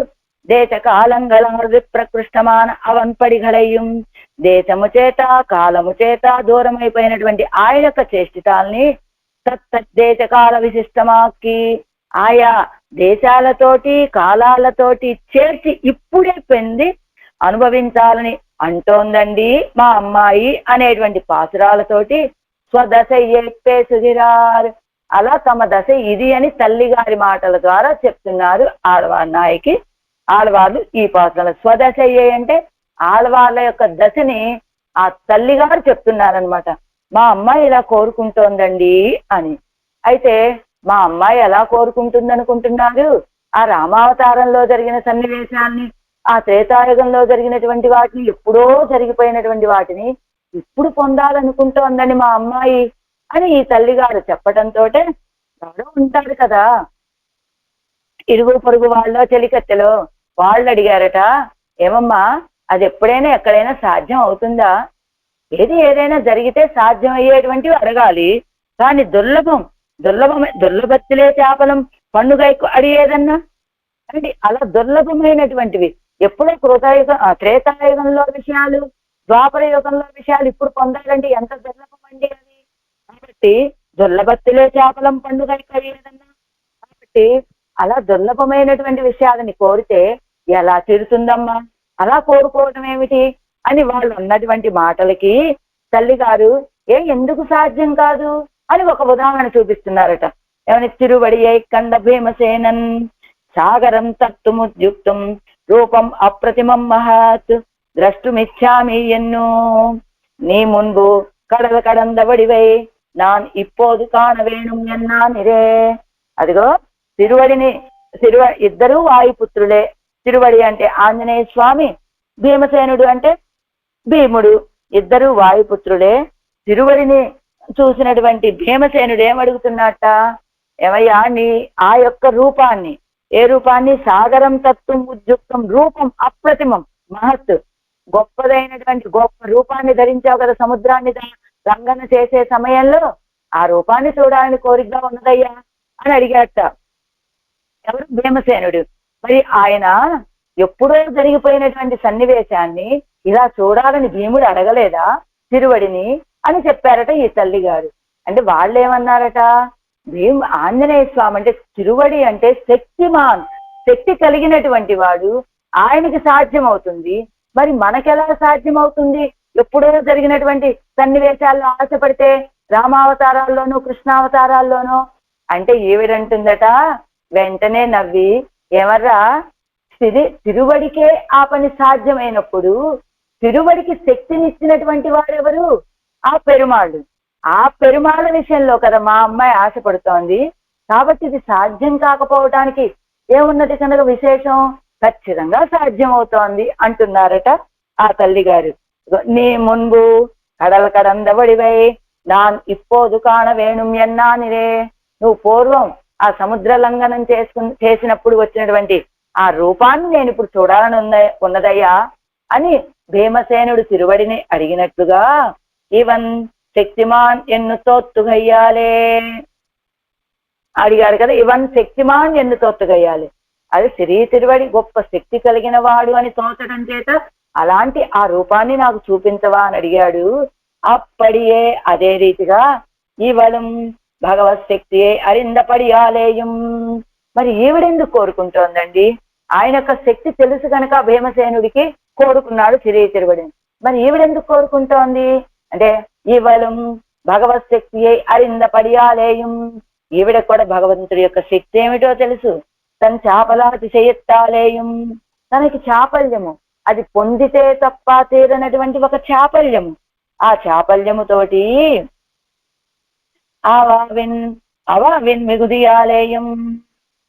దేశ కాలంగళాలు విప్రకృష్టమాన అవన్పడిగలయ్యం. దేశము చేత కాలము చేత దూరమైపోయినటువంటి ఆయన యొక్క చేష్టితాల్ని తత్తదేశకాల విశిష్టమాకి ఆయా దేశాలతోటి కాలాలతోటి చేర్చి ఇప్పుడే పొంది అనుభవించాలని అంటోందండి మా అమ్మాయి అనేటువంటి పాసురాలతోటి స్వదశ ఏపేసుగిరారు. అలా తమ దశ ఇది అని తల్లి గారి మాటల ద్వారా చెప్తున్నారు ఆళ్వార్ నాయకి. ఆళ్వార్లు ఈ పాసురాలు స్వదశ అంటే ఆళ్వార్ల యొక్క దశని ఆ తల్లి గారు చెప్తున్నారనమాట. మా అమ్మాయి ఇలా కోరుకుంటోందండి అని. అయితే మా అమ్మాయి ఎలా కోరుకుంటుంది అనుకుంటున్నారు? ఆ రామావతారంలో జరిగిన సన్నివేశాన్ని, ఆ త్రేతాయుగంలో జరిగినటువంటి వాటిని, ఎప్పుడో జరిగిపోయినటువంటి వాటిని ఇప్పుడు పొందాలనుకుంటోందని మా అమ్మాయి అని ఈ తల్లి గారు చెప్పటంతో ఎవరో ఉంటారు కదా ఇరుగు పొరుగు వాళ్ళో చెలికత్తెలో, వాళ్ళు అడిగారట, ఏమమ్మా అది ఎప్పుడైనా ఎక్కడైనా సాధ్యం అవుతుందా? ఏదైనా జరిగితే సాధ్యం అయ్యేటువంటివి అడగాలి, కానీ దుర్లభత్తులే చేపలం పండుగ అడిగేదన్నా అంటే అలా దుర్లభమైనటువంటివి ఎప్పుడో త్రేతాయుగంలో విషయాలు, ద్వాపర యుగంలో విషయాలు ఇప్పుడు పొందాలంటే ఎంత దుర్లభం అండి అది. కాబట్టి దుర్లభత్తులే చేపలం పండుగ అడిగేదన్నా. కాబట్టి అలా దుర్లభమైనటువంటి విషయాలని కోరితే ఎలా తీరుతుందమ్మా? అలా కోరుకోవడం ఏమిటి అని వాళ్ళు అన్నటువంటి మాటలకి తల్లి గారు ఎందుకు సాధ్యం కాదు అని ఒక ఉదాహరణ చూపిస్తున్నారట. ఏమని? తిరువడియై కండ భీమసేనన్ సాగరం తత్తుముద్యుక్తం రూపం అప్రతిమం మహాత్ ద్రష్టుమిచ్చామి ఎన్నో నీ మున్బు కడల కడందవడివై నాన్ ఇప్పోదు కాణ వేణుం ఎన్నానిరే. అదిగో ఇద్దరు వాయుపుత్రులే. తిరువడి అంటే ఆంజనేయ స్వామి, భీమసేనుడు అంటే భీముడు, ఇద్దరు వాయుపుత్రులే. తిరువడిని చూసినటువంటి భీమసేనుడు ఏమడుగుతున్నట్ట? ఏమయ్యా నీ ఆ యొక్క రూపాన్ని, ఏ రూపాన్ని? సాగరం తత్వం ఉద్యుక్తం రూపం అప్రతిమం మహత్, గొప్పదైనటువంటి గొప్ప రూపాన్ని ధరించావు కదా సముద్రాన్ని రంగన చేసే సమయంలో, ఆ రూపాన్ని చూడాలని కోరికగా ఉన్నదయ్యా అని అడిగాట. ఎవరు? భీమసేనుడు. మరి ఆయన ఎప్పుడో జరిగిపోయినటువంటి సన్నివేశాన్ని ఇలా చూడాలని భీముడు అడగలేదా తిరువడిని అని చెప్పారట ఈ తల్లి గారు. అంటే వాళ్ళు ఏమన్నారట? ఆంజనేయ స్వామి అంటే తిరువడి అంటే శక్తిమాన్, శక్తి కలిగినటువంటి వాడు, ఆయనకి సాధ్యం అవుతుంది, మరి మనకెలా సాధ్యం అవుతుంది? ఎప్పుడో జరిగినటువంటి సన్నివేశాల్లో ఆశపడితే రామావతారాల్లోనూ కృష్ణావతారాల్లోనూ అంటే ఈవిడంటుందట వెంటనే నవ్వి, ఏమర్రా తిరువడికే ఆ పని సాధ్యమైనప్పుడు తిరువడికి శక్తినిచ్చినటువంటి వాడెవరు? ఆ పెరుమాళ్ళు. ఆ పెరుమాళ్ళ విషయంలో కదా మా అమ్మాయి ఆశపడుతోంది. కాబట్టి ఇది సాధ్యం కాకపోవటానికి ఏమున్నది కనుక విశేషం? ఖచ్చితంగా సాధ్యం అవుతోంది అంటున్నారట ఆ తల్లి గారు. నీ మున్బు కడల కడందవడివై నాన్ ఇప్పోదు కాణ వేణుం ఎన్నానిరే. నువ్వు పూర్వం ఆ సముద్ర లంఘనం చేసినప్పుడు వచ్చినటువంటి ఆ రూపాన్ని నేను ఇప్పుడు చూడాలని ఉన్నదయ్యా అని భీమసేనుడు తిరువడిని అడిగినట్లుగా ఈవన్ శక్తిమాన్ ఎన్ను తోత్తుగయ్యాలే అడిగాడు కదా. ఇవన్ శక్తిమాన్ ఎన్ను తోత్తుగయ్యాలి, అది శ్రీ తిరువడి గొప్ప శక్తి కలిగిన వాడు అని తోచడం చేత అలాంటి ఆ రూపాన్ని నాకు చూపించవా అని అడిగాడు. అప్పడియే అదే రీతిగా ఈవలం భగవత్ శక్తియే అరిందపడియాలేయం. మరి ఈవిడెందుకు కోరుకుంటోందండి? ఆయన యొక్క శక్తి తెలుసు కనుక భీమసేనుడికి కోరుకున్నాడు శ్రీ తిరువడిని. మరి ఈవిడెందుకు కోరుకుంటోంది అంటే ఈవలం భగవత్ శక్తియే అరిందపడియాలేయం. ఈవిడ కూడా భగవంతుడి యొక్క శక్తి ఏమిటో తెలుసు. తన చాపలాతిశయత్తాలేయం, తనకి చాపల్యము, అది పొందితే తప్ప తీరనటువంటి ఒక చాపల్యము. ఆ చాపల్యముతోటి అవావిన్ అవావిన్ మిగుదియాలేయం,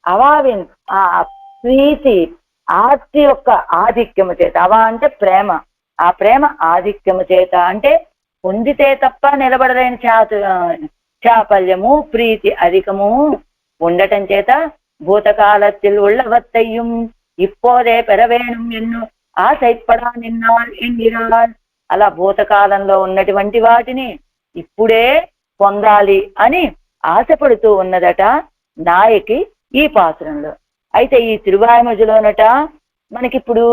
అవావిన్ ఆ ప్రీతి ఆర్తి యొక్క ఆధిక్యము చేత, అవా అంటే ప్రేమ, ఆ ప్రేమ ఆధిక్యము చేత అంటే పొందితే తప్ప నిలబడలేని చాపల్యము ప్రీతి అధికము ఉండటం చేత భూతకాలத்தில் உள்ளவத்தையும் இப்போதே பெறவேணும் ఎన్ను ఆశైపడా నిన్నాల్ ఎన్నిరాల్, అలా భూతకాలంలో ఉన్నటువంటి వాటిని ఇప్పుడే పొందాలి అని ఆశపడుతూ ఉన్నదట నాయకి ఈ పాత్రంలో. అయితే ఈ తిరువాయిమొழிలోనట మనకిప్పుడు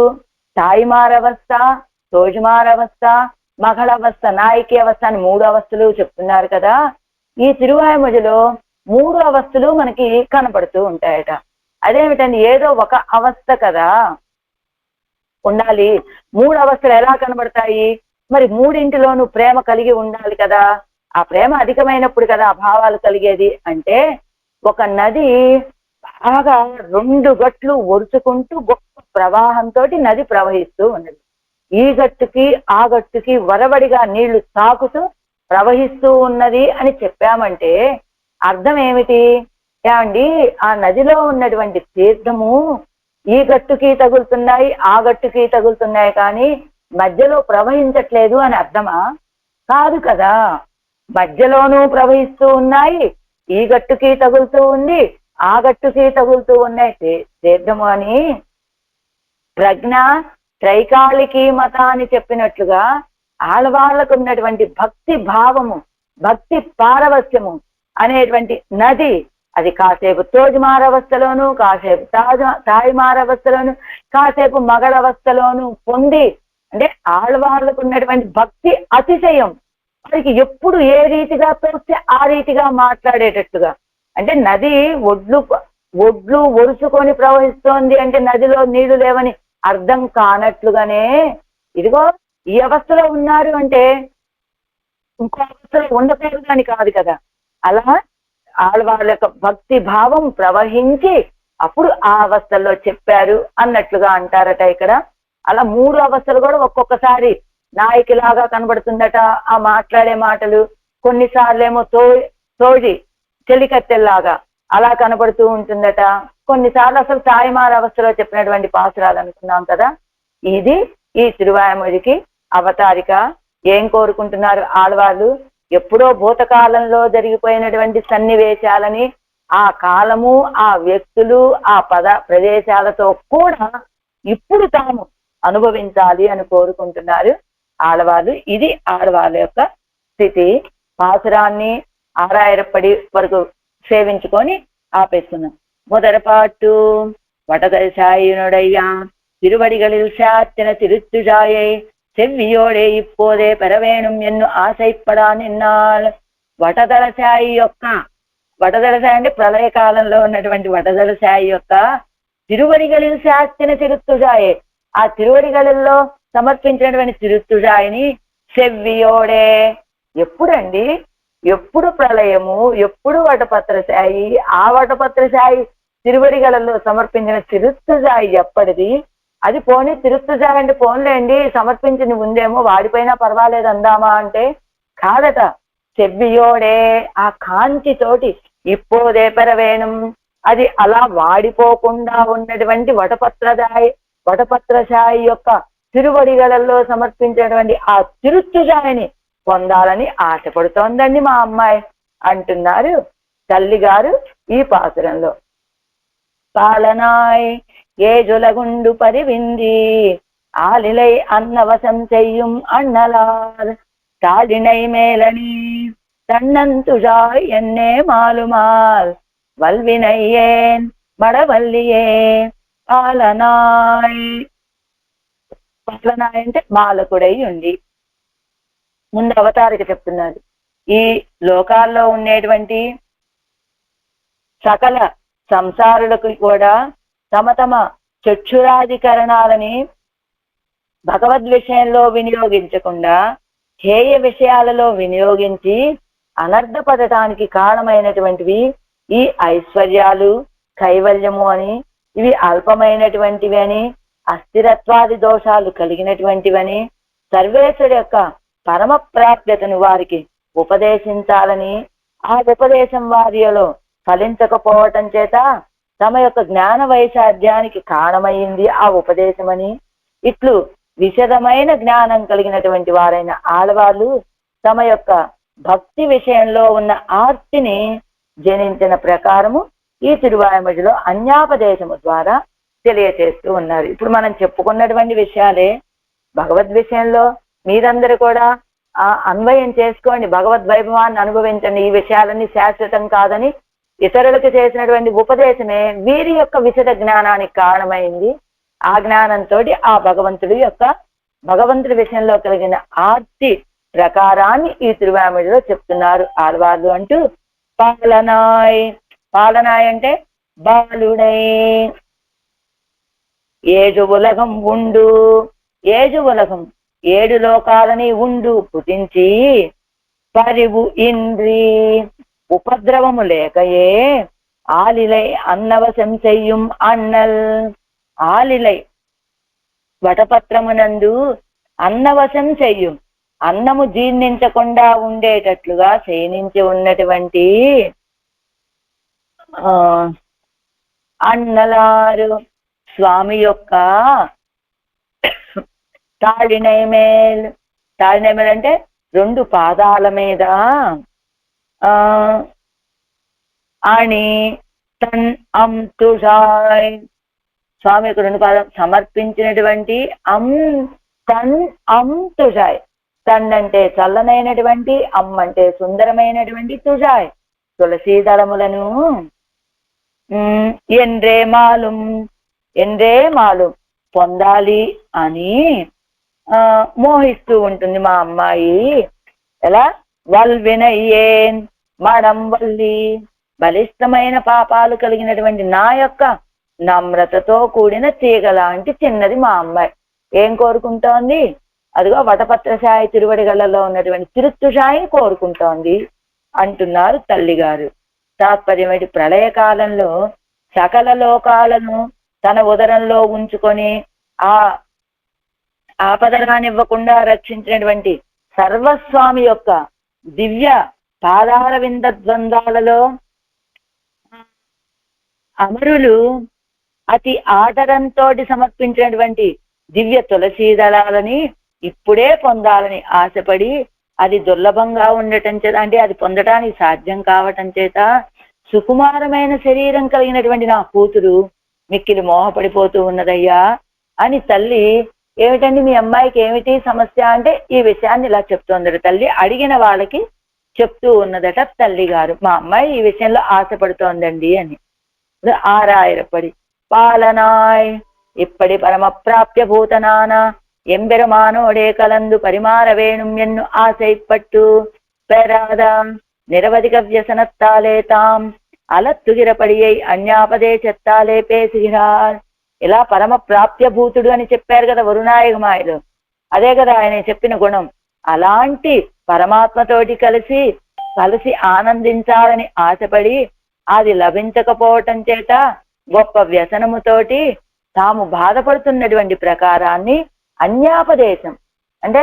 తాయిమారవస్థ, తోజుమారవస్థ, మகளవస్థ, నాయకి అవస్థ అని 3 అవస్థలు చెప్తున్నారు కదా. ఈ తిరువాయిమొழிలో 3 అవస్థలు మనకి కనపడుతూ ఉంటాయట. అదేమిటండి, ఏదో ఒక అవస్థ కదా ఉండాలి. 3 అవస్థలు ఎలా కనబడతాయి? మరి 3ఇంటిలోనూ ప్రేమ కలిగి ఉండాలి కదా. ఆ ప్రేమ అధికమైనప్పుడు కదా ఆ భావాలు కలిగేది. అంటే ఒక నది బాగా 2 గట్లు ఒరుచుకుంటూ గొప్ప ప్రవాహంతో నది ప్రవహిస్తూ ఉన్నది. ఈ గట్టుకి ఆ గట్టుకి వరవడిగా నీళ్లు తాకుతూ ప్రవహిస్తూ ఉన్నది అని చెప్పామంటే అర్థం ఏమిటి ఏమండి? ఆ నదిలో ఉన్నటువంటి తీర్థము ఈ గట్టుకి తగులుతున్నాయి, ఆ గట్టుకి తగులుతున్నాయి, కానీ మధ్యలో ప్రవహించట్లేదు అని అర్థమా? కాదు కదా. మధ్యలోనూ ప్రవహిస్తూ ఉన్నాయి, ఈ గట్టుకి తగులుతూ ఉంది, ఆ గట్టుకి తగులుతూ ఉన్నాయి తీర్థము అని ప్రజ్ఞ త్రైకాళికి మతాన్ని చెప్పినట్లుగా ఆడవాళ్లకు ఉన్నటువంటి భక్తి భావము, భక్తి పారవస్యము అనేటువంటి నది అది కాసేపు తోజుమారవస్థలోను, కాసేపు తాయిమారవస్థలోను, కాసేపు మగడవస్థలోను పొంది, అంటే ఆడవాళ్లకు ఉన్నటువంటి భక్తి అతిశయం వారికి ఎప్పుడు ఏ రీతిగా తోస్తే ఆ రీతిగా మాట్లాడేటట్టుగా. అంటే నది ఒడ్లు ఒరుచుకొని ప్రవహిస్తోంది అంటే నదిలో నీళ్లు లేవని అర్థం కానట్లుగానే ఇదిగో ఈ అవస్థలో ఉన్నారు అంటే ఇంకో అవస్థలో ఉండలేదు అని కాదు కదా. అలా ఆడవాళ్ళ యొక్క భక్తి భావం ప్రవహించి అప్పుడు ఆ అవస్థల్లో చెప్పారు అన్నట్లుగా అంటారట ఇక్కడ. అలా 3 అవస్థలు కూడా ఒక్కొక్కసారి నాయకిలాగా కనబడుతుందట ఆ మాట్లాడే మాటలు. కొన్నిసార్లేమో తోడి చెలికత్తెల్లాగా అలా కనబడుతూ ఉంటుందట. కొన్నిసార్లు అసలు తాయిమార అవస్థలో చెప్పినటువంటి పాసురాలు అనుకున్నాం కదా. ఇది ఈ తిరువాయిమొழிకి అవతారిక. ఏం కోరుకుంటున్నారు ఆడవాళ్ళు? ఎప్పుడో భూతకాలంలో జరిగిపోయినటువంటి సన్నివేశాలని ఆ కాలము, ఆ వ్యక్తులు, ఆ ప్రదేశాలతో కూడా ఇప్పుడు తాము అనుభవించాలి అని కోరుకుంటున్నారు ఆడవాళ్ళు. ఇది ఆడవాళ్ళ యొక్క స్థితి. పాసురాన్ని ఆరాయరపడి వరకు సేవించుకొని ఆపేస్తున్నాం. முதற்பாட்டு வடதசாயினுடைய திருவடிகளில் சாத்தின திருத்துஜாயை செவ்வியோడే இப்போదే పెరవేణుం ఎన్ను ఆశైపడా నిన్నాల్. వటదలశాయి యొక్క, వటదలశాయి అంటే ప్రళయకాలంలో ఉన్నటువంటి వటదలశాయి యొక్క తిరువడిகளில் శాస్తిన తిరుత్తుజాయే, ఆ తిరువడిகளிల్లో సమర్పించినటువంటి తిరుత్తుజాయిని సెవ్వియోడే. ఎప్పుడండి? ఎప్పుడు ప్రళయము, ఎప్పుడు వటపత్రశాయి, ఆ వటపత్రశాయి తిరువడిగలలో సమర్పించిన తిరుత్తుజాయి ఎప్పటిది? అది పోనీ తిరుత్తుజాయి అంటే పోన్లేండి సమర్పించింది ఉందేమో వాడిపోయినా పర్వాలేదు అందామా అంటే కాదట. చెవ్వియోడే, ఆ కాంతితోటి ఇప్పోదే పెరవేణం, అది అలా వాడిపోకుండా ఉన్నటువంటి వటపత్రశాయి యొక్క తిరువడిగలలో సమర్పించినటువంటి ఆ తిరుత్తుజాయిని పొందాలని ఆశపడుతోందండి మా అమ్మాయి అంటున్నారు తల్లిగారు ఈ పాసురంలో. పాలనాయ్ ఏజులగుండు పరివింది ఆలిలై అన్నవసం చెయ్యం అన్నలార్ తాడినై మేలని తన్నంతుజాయ్ ఎన్నే మాలుమాల్ వల్వినయ్యేన్ మడవల్లియే. పాలనాయ్, పాలనాయ్ అంటే మాలకుడై ఉండి. ముందు అవతారిక చెప్తున్నారు. ఈ లోకాల్లో ఉండేటువంటి సకల సంసారులకు కూడా తమ తమ చక్షురాధికరణాలని భగవద్ విషయంలో వినియోగించకుండా హేయ విషయాలలో వినియోగించి అనర్థపడటానికి కారణమైనటువంటివి ఈ ఐశ్వర్యాలు, కైవల్యము అని, ఇవి అల్పమైనటువంటివి అని, అస్థిరత్వాది దోషాలు కలిగినటువంటివని సర్వేశ్వరుడి యొక్క పరమ ప్రాప్యతను వారికి ఉపదేశించాలని, ఆ ఉపదేశం వారిలో ఫలించకపోవటం చేత తమ యొక్క జ్ఞాన వైశాధ్యానికి కారణమైంది ఆ ఉపదేశమని, ఇట్లు విశదమైన జ్ఞానం కలిగినటువంటి వారైన ఆడవాళ్ళు తమ యొక్క భక్తి విషయంలో ఉన్న ఆర్తిని జనించిన ప్రకారము ఈ తిరువాయిమడిలో అన్యాపదేశము ద్వారా తెలియచేస్తూ ఉన్నారు. ఇప్పుడు మనం చెప్పుకున్నటువంటి విషయాలే భగవద్ విషయంలో మీరందరూ కూడా అన్వయం చేసుకోండి, భగవద్వైభవాన్ని అనుభవించండి. ఈ విషయాలన్నీ శాశ్వతం కాదని ఇతరులకు చేసినటువంటి ఉపదేశమే వీరి యొక్క విశద జ్ఞానానికి కారణమైంది. ఆ జ్ఞానంతో ఆ భగవంతుడి విషయంలో కలిగిన ఆర్తి ప్రకారాన్ని ఈ తిరువాయిమడిలో చెప్తున్నారు ఆళ్వార్లు అంటూ, పాలనాయ్ అంటే బాలుడై, ఏజు ఉలగం ఉండు, ఏజు ఉలగం 7 లోకాలని ఉండు పుటించి, పరివు ఇంద్రి ఉపద్రవము లేకయే ఆలిలై అన్నవశం చెయ్యం అన్నల్, ఆలిలై వటపత్రమునందు అన్నవశం చెయ్యం, అన్నము జీర్ణించకుండా ఉండేటట్లుగా శయనించి ఉన్నటువంటి అన్నలారు స్వామి యొక్క తాళినైమేల్ అంటే 2 పాదాల మీద అని తన్ అంతుషాయ్, స్వామి యొక్క 2 పాదాలు సమర్పించినటువంటి తన్ అంతుషాయ్, తన్ అంటే చల్లనైనటువంటి, అంటే సుందరమైనటువంటి, తుషాయ్ తులసీ దళములను ఎండ్రే మాలు పొందాలి అని మోహిస్తూ ఉంటుంది మా అమ్మాయి. ఎలా? వల్వినయ్యేన్ మడం వల్లి, బలిష్టమైన పాపాలు కలిగినటువంటి నా యొక్క నమ్రతతో కూడిన తీగ లాంటి చిన్నది మా అమ్మాయి. ఏం కోరుకుంటోంది? అదిగో వటపత్రశాయి తిరువడిగళ్ళలో ఉన్నటువంటి తిరుత్తుషాయిని కోరుకుంటోంది అంటున్నారు తల్లిగారు. తాత్పర్యమేటి? ప్రళయకాలంలో సకల లోకాలను తన ఉదరంలో ఉంచుకొని ఆ ఆపదరానివ్వకుండా రక్షించినటువంటి సర్వస్వామి యొక్క దివ్య పాదార వింద ద్వంద్వాలలో అమరులు అతి ఆదరంతో సమర్పించినటువంటి దివ్య తులసీ దళాలని ఇప్పుడే పొందాలని ఆశపడి, అది దుర్లభంగా ఉండటం చేత, అంటే అది పొందటానికి సాధ్యం కావటం చేత సుకుమారమైన శరీరం కలిగినటువంటి నా కూతురు మిక్కిలి మోహపడిపోతూ ఉన్నదయ్యా అని తల్లి, ఏమిటండి మీ అమ్మాయికి ఏమిటి సమస్య అంటే ఈ విషయాన్ని ఇలా చెప్తోందట తల్లి. అడిగిన వాళ్ళకి చెప్తూ ఉన్నదట తల్లి గారు, మా అమ్మాయి ఈ విషయంలో ఆశపడుతోందండి అని. ఆరాయిరపడి పాలనాయ్ ఇప్పటి పరమ ప్రాప్య భూతనాన ఎంబెరమానోడే కలందు పరిమార వేణుం ఎన్ను ఆశైప్పట్టు పెరాద నిరవధిక వ్యసనత్తాలే తాం అలత్తుగిరపడియై అన్యాపదేశత్తాలే పేసిగిరార్. ఇలా పరమ ప్రాప్య భూతుడు అని చెప్పారు కదా వరుణాయకమాయలు, అదే కదా ఆయన చెప్పిన గుణం. అలాంటి పరమాత్మతోటి కలిసి ఆనందించాలని ఆశపడి అది లభించకపోవటం చేత గొప్ప వ్యసనముతోటి తాము బాధపడుతున్నటువంటి ప్రకారాన్ని అన్యాపదేశం అంటే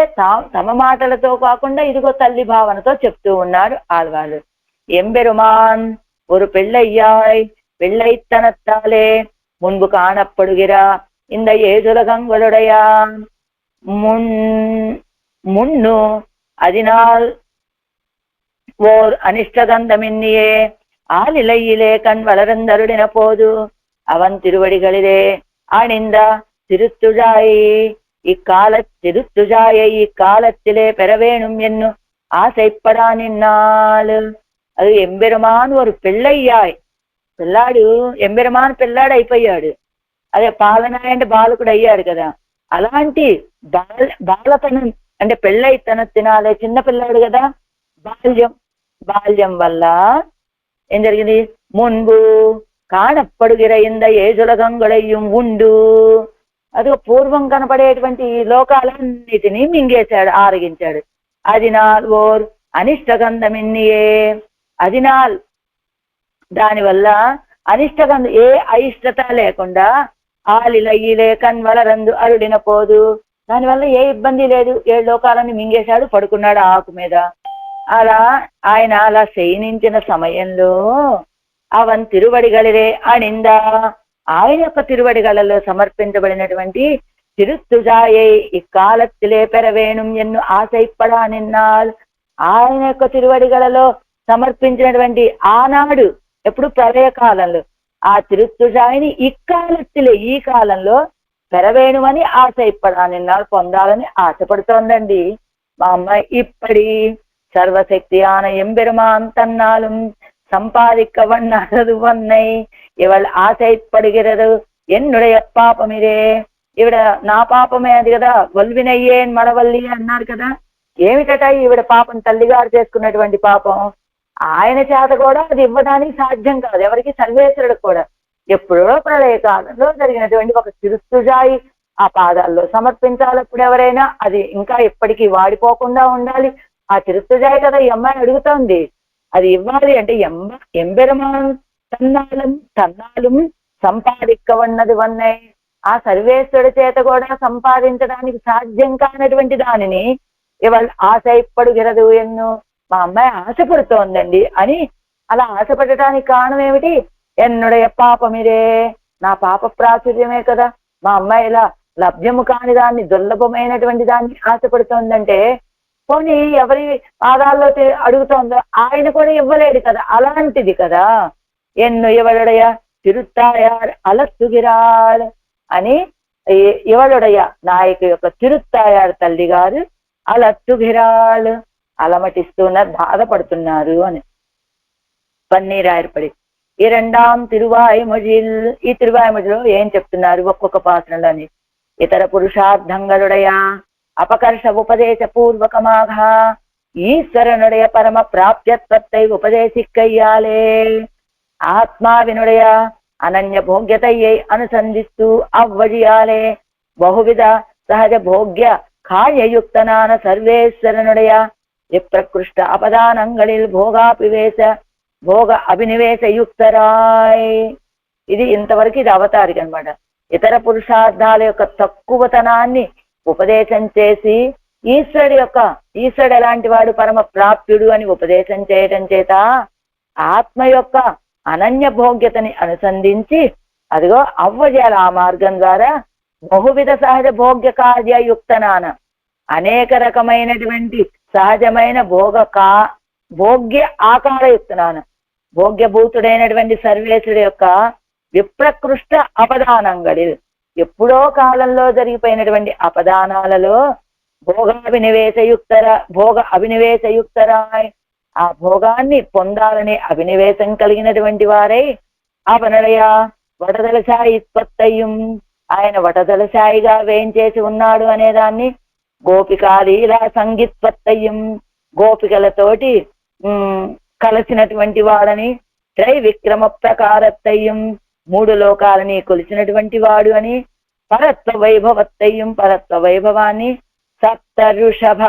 తమ మాటలతో కాకుండా ఇదిగో తల్లి భావనతో చెప్తూ ఉన్నారు ఆళ్వాళ్ళు. ఎంబెరుమాన్ ஒரு பெள்ளையாய் வெள்ளைத்தனத்தாலே முன்பு காணப்படுகிறா இந்த ஏதுலகங்களுடைய முன்னு அதனால் ஓர் அனிஷ்டகந்தமின்னியே ஆலிலையிலே கண் வளர்ந்தருளின போது அவன் திருவடிகளிலே அணிந்த திருத்துழாயை இக்காலத்திலே பெறவேணும் என்னு ஆசைப்படா நின்னாள். అది ఎంబెరమాన్ ஒரு పెళ్ళయ్యాయ్, పిల్లాడు ఎంబెరమాన్ పిల్లాడు అయిపోయాడు. అదే పాలనాయ్ అంటే బాలకుడు అయ్యాడు కదా, అలాంటి బాలతనం అంటే పెళ్ళైతనం తినాలే, చిన్న పిల్లాడు కదా. బాల్యం వల్ల ఏం జరిగింది? మున్బు కానప్పడుగిర ఇంద ఏజులగంగుడయ్యం ఉండు, అది పూర్వం కనపడేటువంటి లోకాలన్నిటినీ మింగేశాడు, ఆరగించాడు. అదినాల్ ఓర్ అనిష్టగంధమిన్నియే, అదినాల్ దానివల్ల అనిష్టగంధం ఏ అయిష్టత లేకుండా ఆలిలయ్యిలే కన్వలరందు అరుడిన పోదు. దానివల్ల ఏ ఇబ్బంది లేదు. 7 లోకాలని మింగేశాడు, పడుకున్నాడు ఆకు మీద. అలా ఆయన అలా శయనించిన సమయంలో అవన్ తిరువడిగలిరే అనిందా, ఆయన యొక్క తిరువడిగలలో సమర్పించబడినటువంటి తిరుత్తుజాయై ఇక్కాలత్తిలే పెరవేణుం ఎన్ను ఆశైప్పడా నిన్నాల్, ఆయన యొక్క తిరువడిగలలో సమర్పించినటువంటి ఆనాడు, ఎప్పుడు ప్రళయ కాలంలో ఆ తిరుత్తుజాయిని ఇక్కాలత్తిలే ఈ కాలంలో పెరవేణుమని ఆశైప్పడా నిన్నాళ్ళు పొందాలని ఆశపడుతోందండి మా అమ్మాయి. ఇప్పటి சர்வசக்தியான எம்பெருமான் தன்னாலும் சம்பாதிக்க வண்ணது வன்னை இவள் ஆசைப்படுகிறது என்னுடைய పాపమిదే. ఈవిడ నా పాపమే అది కదా, వల్వినయ్యేన్ మడవల్లి అన్నారు కదా. ఏమిటట ఈవిడ పాపం, తల్లిగారు చేసుకున్నటువంటి పాపం. ఆయన చేత కూడా అది ఇవ్వడానికి సాధ్యం కాదు ఎవరికి, సర్వేశ్వరుడు కూడా. ఎప్పుడో ప్రళయ కాలంలో జరిగినటువంటి ఒక తిరుత్తుజాయి ఆ పాదాల్లో సమర్పించాలప్పుడు ఎవరైనా, అది ఇంకా ఎప్పటికీ వాడిపోకుండా ఉండాలి. ఆ తిరుత్తుజాయి కదా ఈ అమ్మాయిని అడుగుతోంది. అది ఇవ్వాలి అంటే ఎంబెరమాన్ తన్నాலும் సంపాదిక్క వన్నది వన్నై, ఆ సర్వేశ్వరుడి చేత కూడా సంపాదించడానికి సాధ్యం కానటువంటి దానిని ఇవాళ ఆశపడుగిరదు ఎన్ను, మా అమ్మాయి ఆశపడుతోందండి అని. అలా ఆశపడటానికి కారణం ఏమిటి? ఎన్నుடைய పాపమిదే, నా పాప ప్రాచుర్యమే కదా. మా అమ్మాయి ఇలా లభ్యము కాని దాన్ని, దుర్లభమైనటువంటి దాన్ని ఆశపడుతోందంటే, పోనీ ఎవరి పాదాల్లో అడుగుతోందో ఆయన కూడా ఇవ్వలేడు కదా, అలాంటిది కదా. ఎన్ను ఇవలుడయ తిరుత్తాయార్ అలత్తుగిరాల్ అని, ఇవలుడయ నాయకు యొక్క తిరుత్తాయార్ తల్లి గారు అలత్తుగిరాల్ అలమటిస్తున్నారు, బాధపడుతున్నారు అని పన్నీరాయర్పడి. ఈ రెండాం తిరువాయిమొழிల్, ఈ తిరువాయిమొழிలో ఏం చెప్తున్నారు ఒక్కొక్క పాత్రలోని. ఇతర పురుషార్థంగలుడయ అపకర్ష ఉపదేశ పూర్వకమాఘ ఈశ్వరనుடைய పరమ ప్రాప్యత్వத்தை ఉపదేశిక్కయ్యాలే, ఆత్మావినుடைய అనన్య భోగ్యతయ్యై అనుసంధిస్తూ అవ్వజియాలే, బహువిధ సహజ భోగ్య కార్యయుక్తనాన సర్వేశ్వరనుடைய విప్రకృష్ట అపదానంగళిల్ భోగ అభినివేశ యుక్తరాయ్. ఇది ఇంతవరకు ఇది అవతారిక అనమాట. ఇతర పురుషార్థాల యొక్క తక్కువతనాన్ని ఉపదేశం చేసి ఈశ్వరుడు ఎలాంటి వాడు, పరమ ప్రాప్యుడు అని ఉపదేశం చేయటం చేత ఆత్మ యొక్క అనన్య భోగ్యతని అనుసంధించి అదిగో అవ్వజాల ఆ మార్గం ద్వారా బహువిధ సహజ భోగ్య కార్యయుక్తనాన అనేక రకమైనటువంటి సహజమైన భోగ్య ఆకారయుక్తనాన భోగ్యభూతుడైనటువంటి సర్వేశ్వరుడు యొక్క విప్రకృష్ట అపదానంగడి, ఎప్పుడో కాలంలో జరిగిపోయినటువంటి అపదానాలలో భోగ అభినివేశయుక్తరాయ్, ఆ భోగాన్ని పొందాలనే అభినివేశం కలిగినటువంటి వారై అవనడయ వటదలశాయి త్వత్తయ్యం, ఆయన వటదలశాయిగా వేయించేసి ఉన్నాడు అనేదాన్ని గోపికాలీలా సంగీత్వత్తయ్యం, గోపికలతోటి కలిసినటువంటి వాడని, త్రై విక్రమ ప్రకారత్తయ్యం, 3 లోకాలని కొలిసినటువంటి వాడు అని, పరత్వ వైభవత్తయ్యం, పరత్వ వైభవాన్ని, సప్త ఋషభ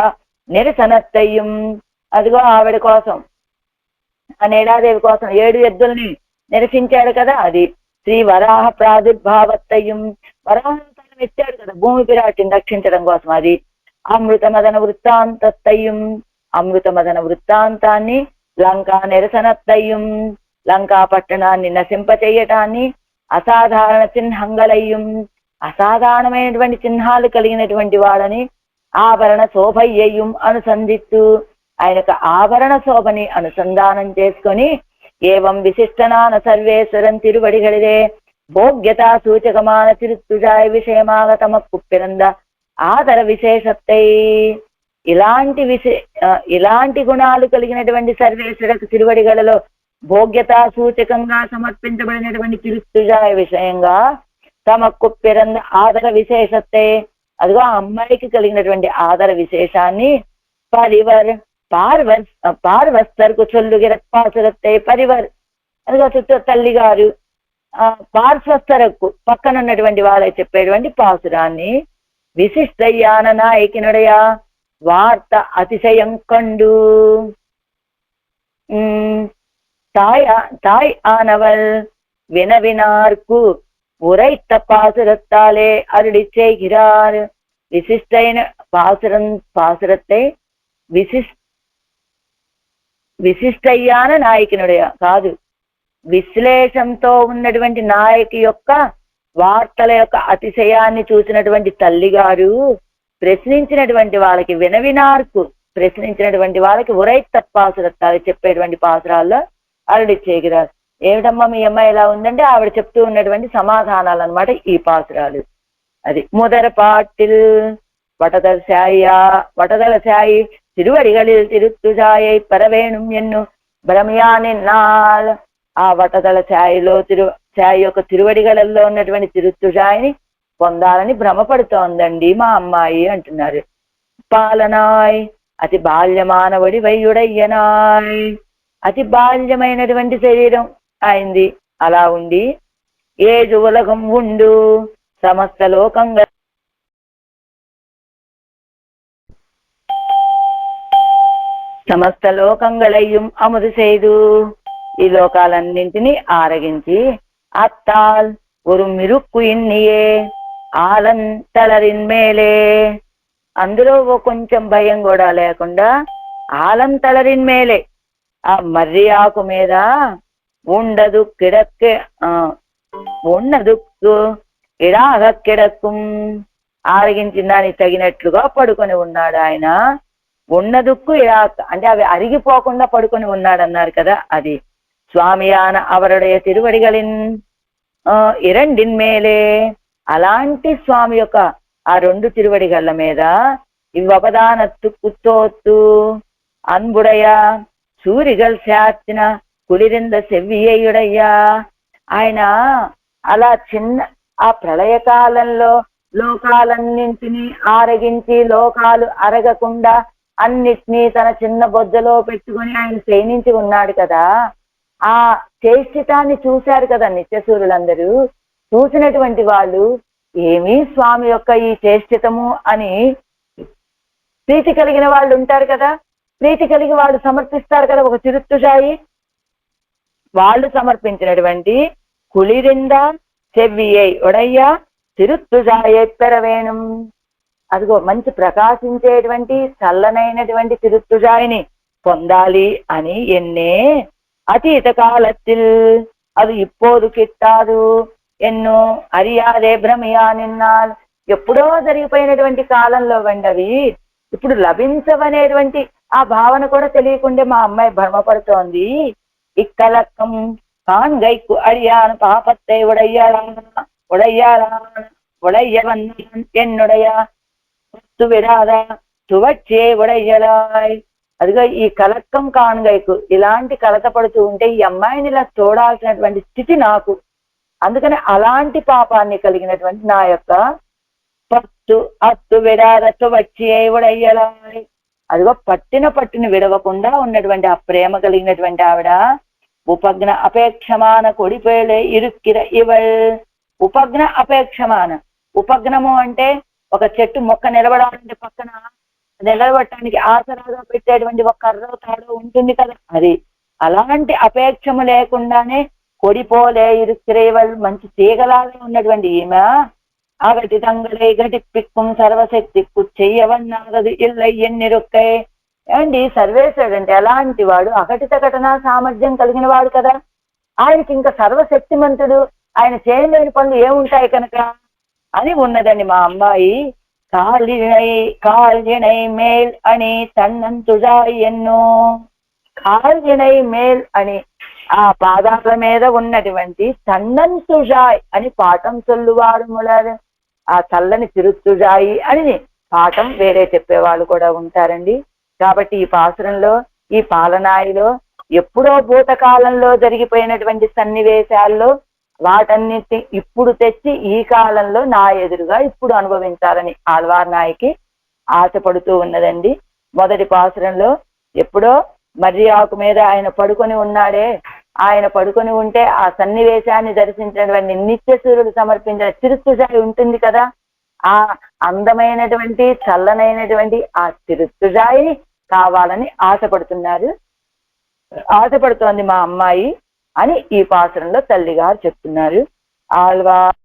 నిరసనత్తయ్యం, అదిగో ఆవిడ కోసం ఆ నీలాదేవి కోసం 7 ఎద్దుల్ని నిరసించాడు కదా, అది శ్రీ వరాహ ప్రాదుర్భావత్తయ్యం, వరాహం ఎత్తాడు కదా భూమి పిరాటిని రక్షించడం కోసం, అది అమృత మదన వృత్తాంతత్తయ్యం, అమృత మదన వృత్తాంతాన్ని, లంకా నిరసనత్తయ్యం, లంకా పట్టణాన్ని నశింపచేయటాన్ని, అసాధారణ చిహ్నంగళయ్యం, అసాధారణమైనటువంటి చిహ్నాలు కలిగినటువంటి వాడని, ఆభరణ శోభయ్యయ్యం అనుసంధిస్తూ ఆయనకు ఆభరణ శోభని అనుసంధానం చేసుకొని, ఏవం విశిష్టనాన సర్వేశ్వరం తిరువడిగలిదే భోగ్యతా సూచకమాన తిరుత్తుజాయ విషయమాగతమ కుప్పిరంద ఆదర విశేషత్తై, ఇలాంటి గుణాలు కలిగినటువంటి సర్వేశ్వరకు తిరువడిగలలో భోగ్యతా సూచకంగా సమర్పించబడినటువంటి తిరుత్తుజాయ విషయంగా తమ కుప్పిరంద ఆదర విశేషత్తే, అదిగో ఆ అమ్మాయికి కలిగినటువంటి ఆదర విశేషాన్ని పార్వస్తర్కు చొల్లుగిరత్పాసురత్తే పరివర్, అదిగో చుట్టూ తల్లి గారు పార్శ్వస్తరకు పక్కన ఉన్నటువంటి వాళ్ళే చెప్పేటువంటి పాసురాన్ని విశిష్టయ్యాన నాయకినుడయ వార్త అతిశయం కండు தாய் ஆனவள் வினவினார்க்கு உரைத்த பாசுரத்தாலே அருளி செய்கிறார். பாசுரத்தை విశిష్టయ్యాన నాయకునుடைய కాదు, విశ్లేషంతో ఉన్నటువంటి నాయకి యొక్క వార్తల యొక్క అతిశయాన్ని చూసినటువంటి తల్లిగారు ప్రశ్నించినటువంటి వాళ్ళకి వినవినార్కు ప్రశ్నించినటువంటి వాళ్ళకి ఉరైత పాసురత్తాలు చెప్పేటువంటి పాసురాల్లో అరుడి చేయగిరారు. ఏమిటమ్మా మీ అమ్మాయి ఎలా ఉందంటే ఆవిడ చెప్తూ ఉన్నటువంటి సమాధానాలు అన్నమాట ఈ పాసురాలు. అది முதற் பாட்டில் வடதல சாயி திருவடிகளில் திருத்துஜாயை பரవేణుం ఎన్ను భ్రమయానిన్నాల్. ఆ వటదల ఛాయలో ఛాయ యొక్క తిరువడిగలలో ఉన్నటువంటి తిరుతుజాయిని పొందాలని భ్రమపడుతోందండి మా అమ్మాయి అంటున్నారు. పాలనాయ్ అతి బాల్యమానవడి వయ్యుడయ్యనాయ్. అతి బాల్యమైనటువంటి శరీరం అయింది. అలా ఉండి ఏజు ఉలగం ఉండు సమస్త లోకంగా సమస్త లోకంగళయ్యం అముదు செய்து ఈ లోకాలన్నింటినీ ఆరగించి అత్తాల్ ஒரு మిరుక్కు ఇన్నియే ఆలన్ తలరిన్ మేలే. అందులో కొంచెం భయం కూడా లేకుండా ఆలం తలరిన్ మేలే ఆ మర్రి ఆకు మీద ఉండదు ఇడాగ కిడక్కుం ఆరగించిన దానికి తగినట్లుగా పడుకొని ఉన్నాడు ఆయన. ఉన్నదుక్కు ఇడాక అంటే అవి అరిగిపోకుండా పడుకొని ఉన్నాడు అన్నారు కదా, అది స్వామియాన అవరుடைய తిరువడిగలిన్ ఇరండిన్ మేలే. అలాంటి స్వామి యొక్క ఆ రెండు తిరువడిగళ్ళ మీద ఇవ్వపదానత్తు కుత్తోత్తు అన్బుడయ సూరిగల్ శార్చిన కులిరింద సెవ్వియ్యుడయ్యా. ఆయన అలా చిన్న ఆ ప్రళయకాలంలో లోకాలన్నింటినీ ఆరగించి లోకాలు అరగకుండా అన్నిటినీ తన చిన్న బొజ్జలో పెట్టుకుని ఆయన శయనించి ఉన్నాడు కదా. ఆ చేష్టితాన్ని చూశారు కదా నిత్యసూరులందరూ. చూసినటువంటి వాళ్ళు ఏమీ స్వామి యొక్క ఈ చేష్టితము అని ప్రీతి కలిగిన వాళ్ళు ఉంటారు కదా, ప్రీతి కలిగి వాళ్ళు సమర్పిస్తారు కదా ఒక తిరుత్తుజాయి. వాళ్ళు సమర్పించినటువంటి కులిరింద చెవ్వియై ఉడయ్యా తిరుత్తుజాయై పెరవేణుం. అదిగో మంచి ప్రకాశించేటువంటి చల్లనైనటువంటి తిరుత్తుజాయిని పొందాలి అని ఎన్నే అతీత కాలத்தில் అది ఇప్పోదు కిట్టాదు ఎన్నో అరియాదే భ్రమయా నిన్నాల్. ఎప్పుడో జరిగిపోయినటువంటి కాలంలో వండవి ఇప్పుడు లభించవనేటువంటి ఆ భావన కూడా తెలియకుండా మా అమ్మాయి భ్రమపడుతోంది. ఇక్కలక్కం కాన్గైకు అడియాను పాపత్తై ఉడయ్యవన్ ఎన్నుడయ విరాద తువచ్చే ఉడయ్యలాయ్. అదిగో ఈ కలక్కం కాన్గైకు ఇలాంటి కలత పడుతూ ఉంటే ఈ అమ్మాయిని ఇలా చూడాల్సినటువంటి స్థితి నాకు. అందుకని అలాంటి పాపాన్ని కలిగినటువంటి నా యొక్క పట్టు అత్తు విరాదత్తు వచ్చి ఉడయ్యలాయ్. అదిగో పట్టుని విడవకుండా ఉన్నటువంటి ఆ ప్రేమ కలిగినటువంటి ఆవిడ ఉపజ్ఞ అపేక్షమాన కొడిపేలే ఇరుక్కిర ఇవల్. ఉపజ్ఞ అపేక్షమాన, ఉపజ్ఞము అంటే ఒక చెట్టు మొక్క నిలబడాలంటే పక్కన నిలబడటానికి ఆసరాగా పెట్టేటువంటి ఒక కర్ర తాడు ఉంటుంది కదా, అది అలాంటి అపేక్షము లేకుండానే కొడిపోలే ఇరుక్కిరేవల్ మంచి తీగలాగా ఉన్నటువంటి ఈమె అగటి తంగలే గటి పిక్కుం సర్వశక్తిక్కు చెయ్యవన్నాగదు ఇల్ల ఎన్నిరుక్కై. ఏమండి సర్వేశ్వరుడు అంటే ఎలాంటి వాడు, అఘటిత ఘటన సామర్థ్యం కలిగిన వాడు కదా. ఆయనకి ఇంకా సర్వశక్తిమంతుడు, ఆయన చేయలేని పనులు ఏముంటాయి కనుక అని ఉన్నదండి మా అమ్మాయి. కాల్జినై మేల్ అని తన్నంతుజాయి ఎన్నో. కాల్జినై మేల్ అని ఆ పాదాల మీద ఉన్నటువంటి తన్నంతుజాయ్ అని పాఠం చొల్లువాడు ములారు. ఆ చల్లని తిరుత్తుజాయి అని పాఠం వేరే చెప్పేవాళ్ళు కూడా ఉంటారండి. కాబట్టి ఈ పాసురంలో ఈ పాలనాయిలో ఎప్పుడో భూతకాలంలో జరిగిపోయినటువంటి సన్నివేశాల్లో వాటన్నిటి ఇప్పుడు తెచ్చి ఈ కాలంలో నా ఎదురుగా ఇప్పుడు అనుభవించాలని ఆళ్వార్ నాయకి ఆశపడుతూ ఉన్నదండి. మొదటి పాసురంలో ఎప్పుడో మర్రి ఆకు మీద ఆయన పడుకొని ఉన్నాడే, ఆయన పడుకొని ఉంటే ఆ సన్నివేశాన్ని దర్శించినటువంటి నిత్యసూరుడు సమర్పించిన తిరుత్తుజాయి ఉంటుంది కదా, ఆ అందమైనటువంటి చల్లనైనటువంటి ఆ తిరుత్తుజాయిని కావాలని ఆశపడుతోంది మా అమ్మాయి అని ఈ పాసురంలో తల్లిగారు చెప్తున్నారు. ఆళ్వార్